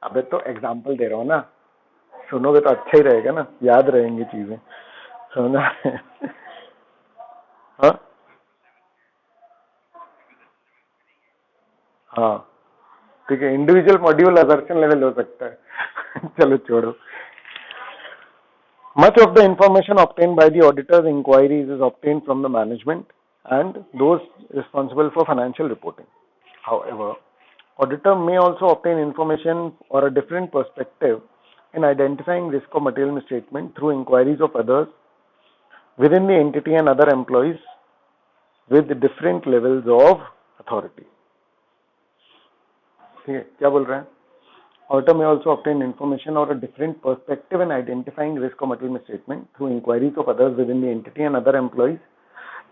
अबे तो एग्जाम्पल दे रहा हूं ना, सुनोगे तो अच्छा ही रहेगा ना, याद रहेंगी चीजें, समझ आ रहा है। हाँ हाँ ठीक है, इंडिविजुअल मॉड्यूल असर्शन लेवल हो सकता है। चलो छोड़ो। Much of the information obtained by the auditor's inquiries is obtained from the management and those responsible for financial reporting. However, auditor may also obtain information or a different perspective in identifying risk of material misstatement through inquiries of others within the entity and other employees with different levels of authority. ठीक है, क्या बोल रहे हैं? Auditor may also obtain information or a different perspective in identifying risk or material misstatement through inquiries of others within the entity and other employees.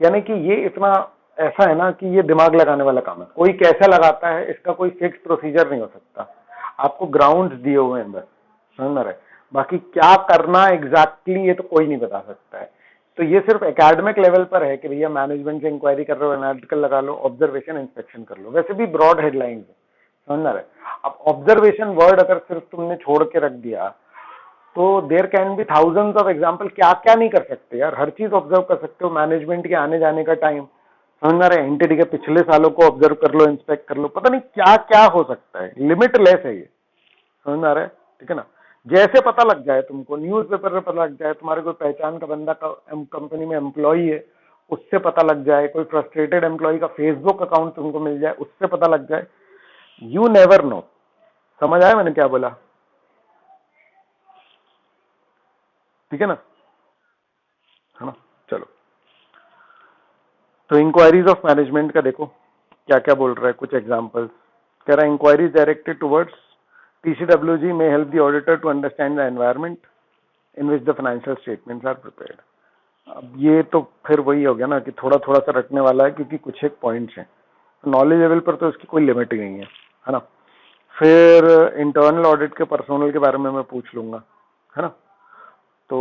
यानी कि ये इतना ऐसा है ना कि ये दिमाग लगाने वाला काम है। कोई कैसा लगाता है इसका कोई फिक्स प्रोसीजर नहीं हो सकता, आपको ग्राउंड्स दिए हुए हैं बस, समझ में आ रहा है। बाकी क्या करना एग्जैक्टली ये तो कोई नहीं बता सकता है। तो ये सिर्फ एकेडमिक लेवल पर है कि भैया मैनेजमेंट से इंक्वायरी कर रहे हो, एनालिटिकल लगा लो, ऑब्जर्वेशन इंस्पेक्शन कर लो, वैसे भी ब्रॉड हेडलाइंस है, समझ में आ रहा है। अब ऑब्जर्वेशन वर्ड अगर सिर्फ तुमने छोड़ के रख दिया तो there can be thousands of example, क्या क्या नहीं कर सकते यार, हर चीज ऑब्जर्व कर सकते हो। मैनेजमेंट के आने जाने का टाइम, समझ में आ रहा है, एंटिटी के पिछले सालों को ऑब्जर्व कर लो, इंस्पेक्ट कर लो, पता नहीं क्या क्या हो सकता है, लिमिटलेस है ये, समझ में आ रहा है, ठीक है ना। जैसे पता लग जाए तुमको, न्यूज़पेपर में पता लग जाए तुम्हारे कोई पहचान का बंदा कंपनी में एम्प्लॉई है उससे पता लग जाए, कोई फ्रस्ट्रेटेड एम्प्लॉय का फेसबुक अकाउंट तुमको मिल जाए, उससे पता लग जाए, यू नेवर नो। समझ आया मैंने क्या बोला? ठीक है ना, है ना? चलो, तो इंक्वायरीज ऑफ मैनेजमेंट का देखो क्या क्या बोल रहा है, कुछ एग्जांपल्स कह रहा है। Inquiries directed towards TCWG may help the auditor to understand the environment in which the financial statements are prepared. अब ये तो फिर वही हो गया ना कि थोड़ा थोड़ा सा रटने वाला है, क्योंकि कुछ एक पॉइंट्स हैं, नॉलेज लेवल पर तो इसकी कोई लिमिट ही नहीं है ना? फिर इंटरनल ऑडिट के पर्सोनल के बारे में मैं पूछ लूंगा, है ना? तो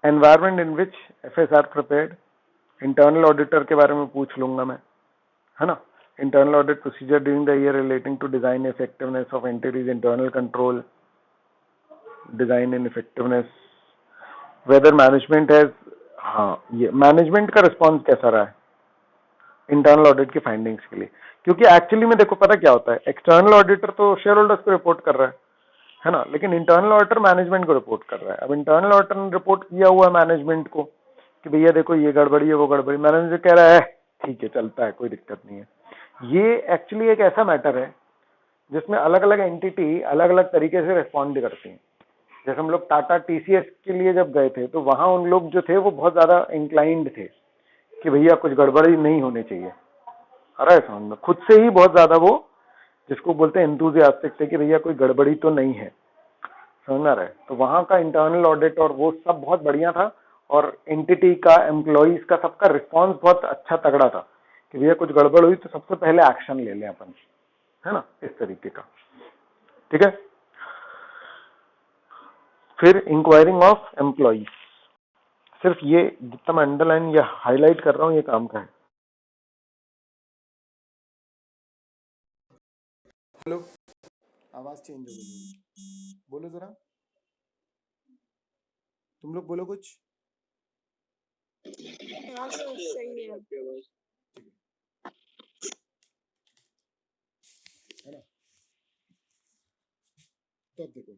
environment in which FS are prepared, internal auditor के बारे में पूछ लूंगा मैं, है ना? Internal audit procedure during the year relating to design effectiveness of entity's internal control, design in effectiveness, whether management has, हाँ ये मैनेजमेंट का रिस्पॉन्स कैसा रहा है इंटरनल ऑडिट की फाइंडिंग्स के लिए। क्योंकि एक्चुअली में देखो पता क्या होता है, एक्सटर्नल ऑडिटर तो शेयर होल्डर्स को रिपोर्ट कर रहा है ना? लेकिन इंटरनल ऑडिटर मैनेजमेंट को रिपोर्ट कर रहा है। अब इंटरनल ऑडिटर ने रिपोर्ट किया हुआ मैनेजमेंट को कि भैया देखो ये गड़बड़ी है, वो गड़बड़ी, मैनेजर कह रहा है ठीक है चलता है, कोई दिक्कत नहीं है। ये एक्चुअली एक ऐसा मैटर है जिसमें अलग अलग एंटिटी अलग अलग तरीके से रिस्पॉन्ड करती हैं। जैसे हम लोग टाटा TCS के लिए जब गए थे तो वहां उन लोग जो थे वो बहुत ज्यादा इंक्लाइंड थे कि भैया कुछ गड़बड़ी नहीं होनी चाहिए, आ रहा है समझ में? खुद से ही बहुत ज्यादा वो, जिसको बोलते हैं एंथुसियास्टिक थे कि भैया कोई गड़बड़ी तो नहीं है, समझ में आ रहा है? तो वहां का इंटरनल ऑडिट और वो सब बहुत बढ़िया था, और एंटिटी का, एम्प्लॉइज का, सबका रिस्पॉन्स बहुत अच्छा तगड़ा था कि भैया कुछ गड़बड़ हुई तो सबसे पहले एक्शन ले लें अपन, है ना? इस तरीके का, ठीक है। फिर इंक्वायरिंग ऑफ एम्प्लॉइज, सिर्फ ये जितना मैं अंडरलाइन या हाईलाइट कर रहा हूं ये काम का है। हेलो, आवाज चेंज हो गई, बोलो जरा, तुम लोग बोलो कुछ। हाँ सर सही है। है ना? तो अब देखो,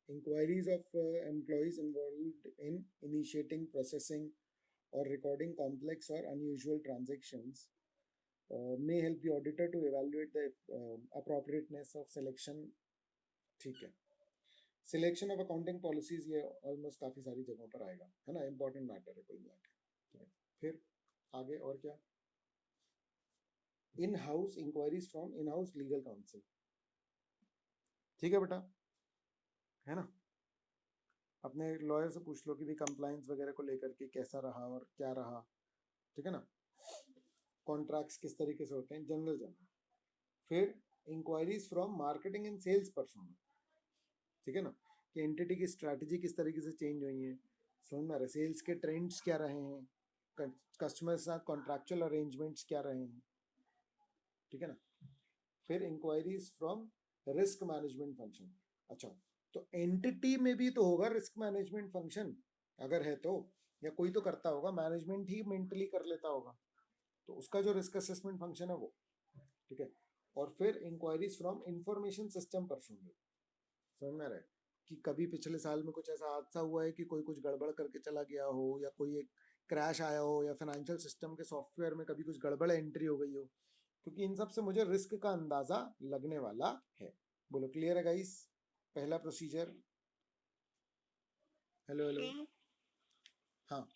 inquiries of employees involved in initiating, processing और रिकॉर्डिंग कॉम्प्लेक्स और unusual transactions may help the auditor to evaluate the appropriateness of selection। ठीक है, सिलेक्शन ऑफ अकाउंटिंग पॉलिसीज, ये ऑलमोस्ट काफी सारी जगहों पर आएगा, है ना? इंपॉर्टेंट मैटर है कोई बात। फिर आगे और क्या, in house inquiries from in house legal counsel. ठीक है बेटा, है ना? अपने लॉयर से पूछ लो कि भी कंप्लायंस वगैरह को लेकर के कैसा रहा और क्या रहा, ठीक है ना? कॉन्ट्रैक्ट्स किस तरीके से होते हैं, जनरल। फिर inquiries from marketing and sales person, ठीक है ना? कि एंटिटी की स्ट्रैटेजी किस तरीके से चेंज हुई है, समझ में आ रहा है? सेल्स के ट्रेंड्स क्या रहे हैं, कस्टमर के साथ कॉन्ट्रैक्चुअल अरेंजमेंट्स क्या रहे हैं, ठीक है ना? फिर inquiries from risk management function. अच्छा, तो एंटिटी में भी तो होगा रिस्क मैनेजमेंट फंक्शन, अगर है तो, या कोई तो करता होगा, मैनेजमेंट ही मेंटली कर लेता होगा, तो उसका जो रिस्क असेसमेंट फंक्शन है वो, ठीक है। और फिर inquiries from information system person, समझ में आ रहा है कि कभी पिछले साल में कुछ ऐसा हादसा हुआ है कि कोई कुछ गड़बड़ करके चला गया हो, या कोई एक क्रैश आया हो, या फाइनेंशियल सिस्टम के सॉफ्टवेयर में कभी कुछ गड़बड़ एंट्री हो गई हो, क्योंकि इन सब से मुझे रिस्क का अंदाजा लगने वाला है। बोलो क्लियर है गाइस? पहला प्रोसीजर, हेलो हेलो, हाँ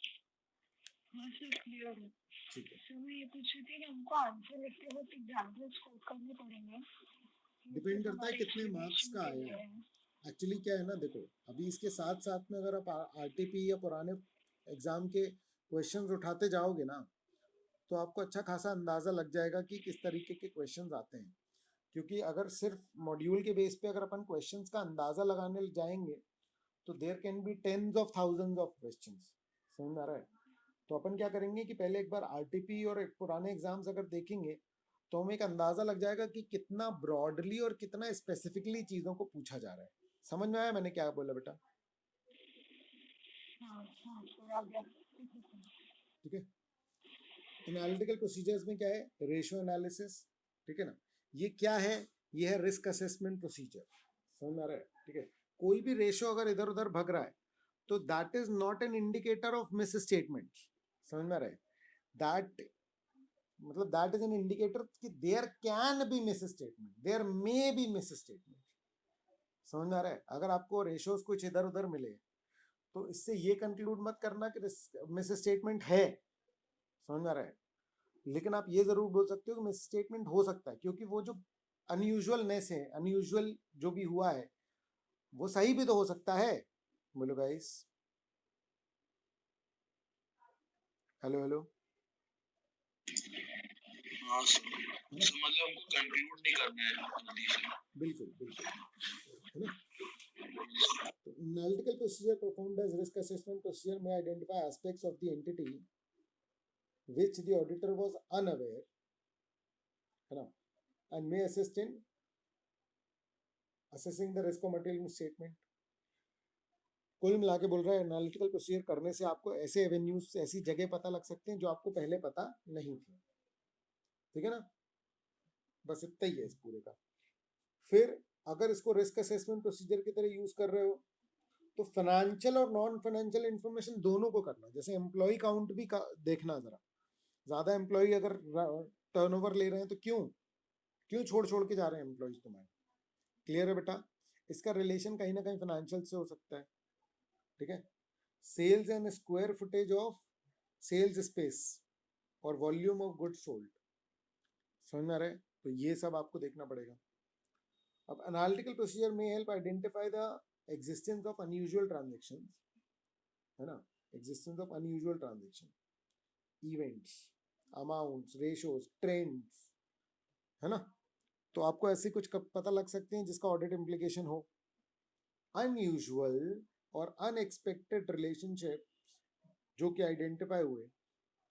हाँ सर क्लियर है। ठीक है। सर मैं ये पूछ रही थी कि हमको आंसर लिखते वक्त एग्जाम्पल्स कोड करने पड़ेंगे, डिपेंड करता है कितने मार्क्स का आया है। एक्चुअली क्या है ना, देखो अभी इसके साथ साथ में अगर आप आरटीपी या पुराने एग्जाम के क्वेश्चंस उठाते जाओगे ना, तो आपको अच्छा खासा अंदाजा लग जाएगा कि किस तरीके के क्वेश्चंस आते हैं। क्योंकि अगर सिर्फ मॉड्यूल के बेस पे अगर अपन क्वेश्चंस का अंदाजा लगाने जाएंगे तो there can be tens of thousands of questions, समझ में आ रहा है? तो अपन क्या करेंगे कि पहले एक बार आरटीपी और एक पुराने एग्जाम्स अगर देखेंगे तो हमें एक अंदाजा लग जाएगा कि कितना ब्रॉडली और कितना स्पेसिफिकली चीजों को पूछा जा रहा है। समझ में आया मैंने क्या बोला बेटा? ठीक है। एनालिटिकल प्रोसीजर्स में क्या है, रेशियो एनालिसिस, ठीक है ना? ये क्या है, ये है रिस्क असेसमेंट प्रोसीजर, समझ में आ रहा है? ठीक है, कोई भी रेशियो अगर इधर उधर भग रहा है तो that is not an indicator of misstatement. समझ में आ रहा है? दैट मतलब दैट इज एन इंडिकेटर कि there can be misstatement, there may be misstatement. समझ में आ रहा है? अगर आपको रेशियोज कुछ इधर उधर मिले तो इससे ये कंक्लूड मत करना कि मिस स्टेटमेंट है. समझ में आ रहा है? लेकिन आप ये जरूर बोल सकते हो कि मिस स्टेटमेंट हो सकता है, क्योंकि वो जो अनयूजुअलनेस है, अनयूजुअल जो भी हुआ है वो सही भी तो हो सकता है. बोलो गाइस. Hello hello. हाँ सर, मतलब हमको कंक्लूड नहीं करना है जल्दी से. बिल्कुल बिल्कुल, है ना? तो analytical procedure performed as risk assessment procedure में identify aspects of the entity which the auditor was unaware, है ना, and may assist in assessing the risk of material misstatement. कुल मिला के बोल रहा है एनालिटिकल प्रोसीजर करने से आपको ऐसे एवेन्यूज, ऐसी जगह पता लग सकते हैं जो आपको पहले पता नहीं थी. ठीक है ना? बस इतना ही है इस पूरे का. फिर अगर इसको रिस्क असेसमेंट प्रोसीजर की तरह यूज कर रहे हो तो फाइनेंशियल और नॉन फाइनेंशियल इंफॉर्मेशन दोनों को करना. जैसे एम्प्लॉय काउंट भी देखना जरा. ज्यादा एम्प्लॉय अगर टर्नओवर ले रहे हैं तो क्यों छोड़ छोड़ के जा रहे हैं एम्प्लॉयज तुम्हारे. क्लियर है बेटा? इसका रिलेशन कहीं ना कहीं फाइनेंशियल से हो सकता है. ठीक है? Sales and square footage of sales space और वॉल्यूम ऑफ गुड्स सोल्ड. समझ में आ रहा है? तो ये सब आपको देखना पड़ेगा. अब एनालिटिकल प्रोसीजर में help identify the existence of unusual transaction, है ना, existence of unusual transaction, events, amounts, ratios, trends, है ना. तो आपको ऐसे कुछ पता लग सकते हैं जिसका ऑडिट इम्प्लीकेशन हो. अनयूजुअल और अनएक्सपेक्टेड रिलेशनशिप जो कि आइडेंटिफाई हुए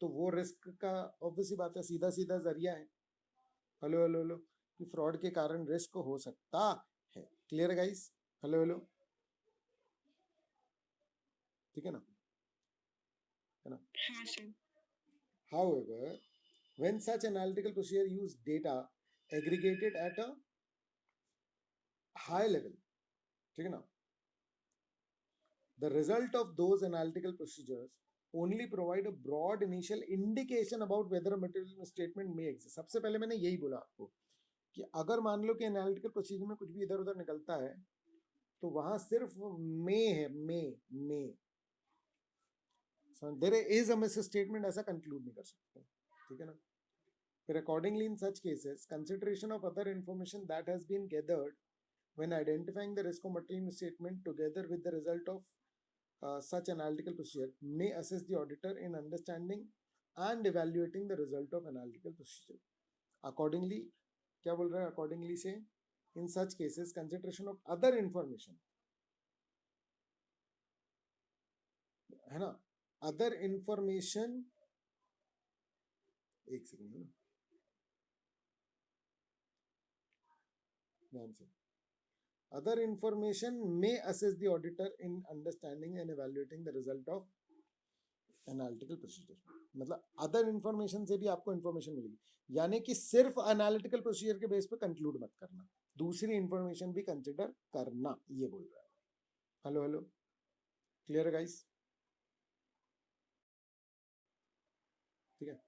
तो वो रिस्क का ऑब्वियसली बात है, सीधा सीधा जरिया है. Hello hello hello. कि फ्रॉड के कारण रिस्क हो सकता है. क्लियर है गाइस? Hello hello. ठीक है ना? है ना? हाँ sir. However, when such analytical procedure use data aggregated at a high level, ठीक है ना, the result of those analytical procedures only provide a broad initial indication about whether a material misstatement may exist. सबसे पहले मैंने यही बोला आपको कि अगर मान लो कि एनालिटिकल प्रोसीजर में कुछ भी इधर उधर निकलता है तो वहां सिर्फ मे है, may there is a misstatement ऐसा कंक्लूड नहीं कर सकते. ठीक है ना? फिर accordingly in such cases consideration of other information that has been gathered when identifying the risk of material misstatement together with the result of such analytical procedure may assist the auditor in understanding and evaluating the result of analytical procedure. Accordingly, क्या बोल रहा है accordingly से? In such cases consideration of other information, है ना, other information, एक second है ना, ध्यान से. Other information may assist the auditor in understanding and evaluating the result of analytical procedure. मतलब अदर इंफॉर्मेशन से भी आपको इंफॉर्मेशन मिलेगी, यानी कि सिर्फ एनालिटिकल प्रोसीजर के बेस पे कंक्लूड मत करना, दूसरी इंफॉर्मेशन भी कंसिडर करना, ये बोल रहा है. Hello hello. क्लियर है गाइस? ठीक है.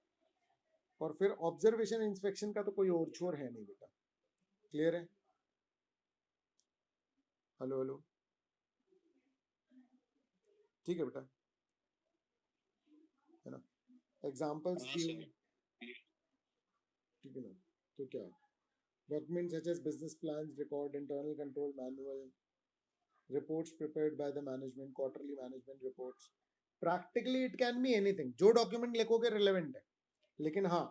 और फिर ऑब्जर्वेशन इंस्पेक्शन का तो कोई और छोर है नहीं बेटा. क्लियर है? Hello hello. ठीक है बेटा, है ना. एग्जाम्पल्स हाँ दिए सर. हुए. ठीक है ना? तो क्या documents such as business plans, record, internal control manual, reports prepared by the management, quarterly management reports. Practically it can be anything. जो डॉक्यूमेंट लिखोगे रिलेवेंट है, लेकिन हाँ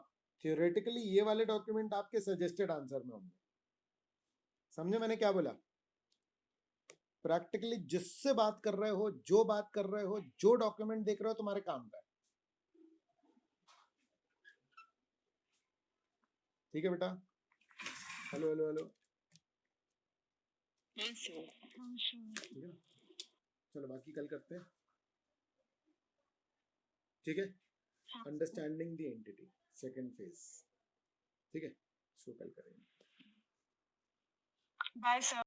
थियोरेटिकली ये वाले डॉक्यूमेंट आपके सजेस्टेड आंसर में होंगे. समझे मैंने क्या बोला? प्रैक्टिकली जिससे बात कर रहे हो, जो बात कर रहे हो, जो डॉक्यूमेंट देख रहे हो, तुम्हारे काम का है. ठीक है बेटा? Hello hello hello. हाँ सर. ठीक है ना? चलो बाकी कल करते हैं. ठीक है? Understanding the entity second phase. ठीक है? सो कल करेंगे. Bye sir.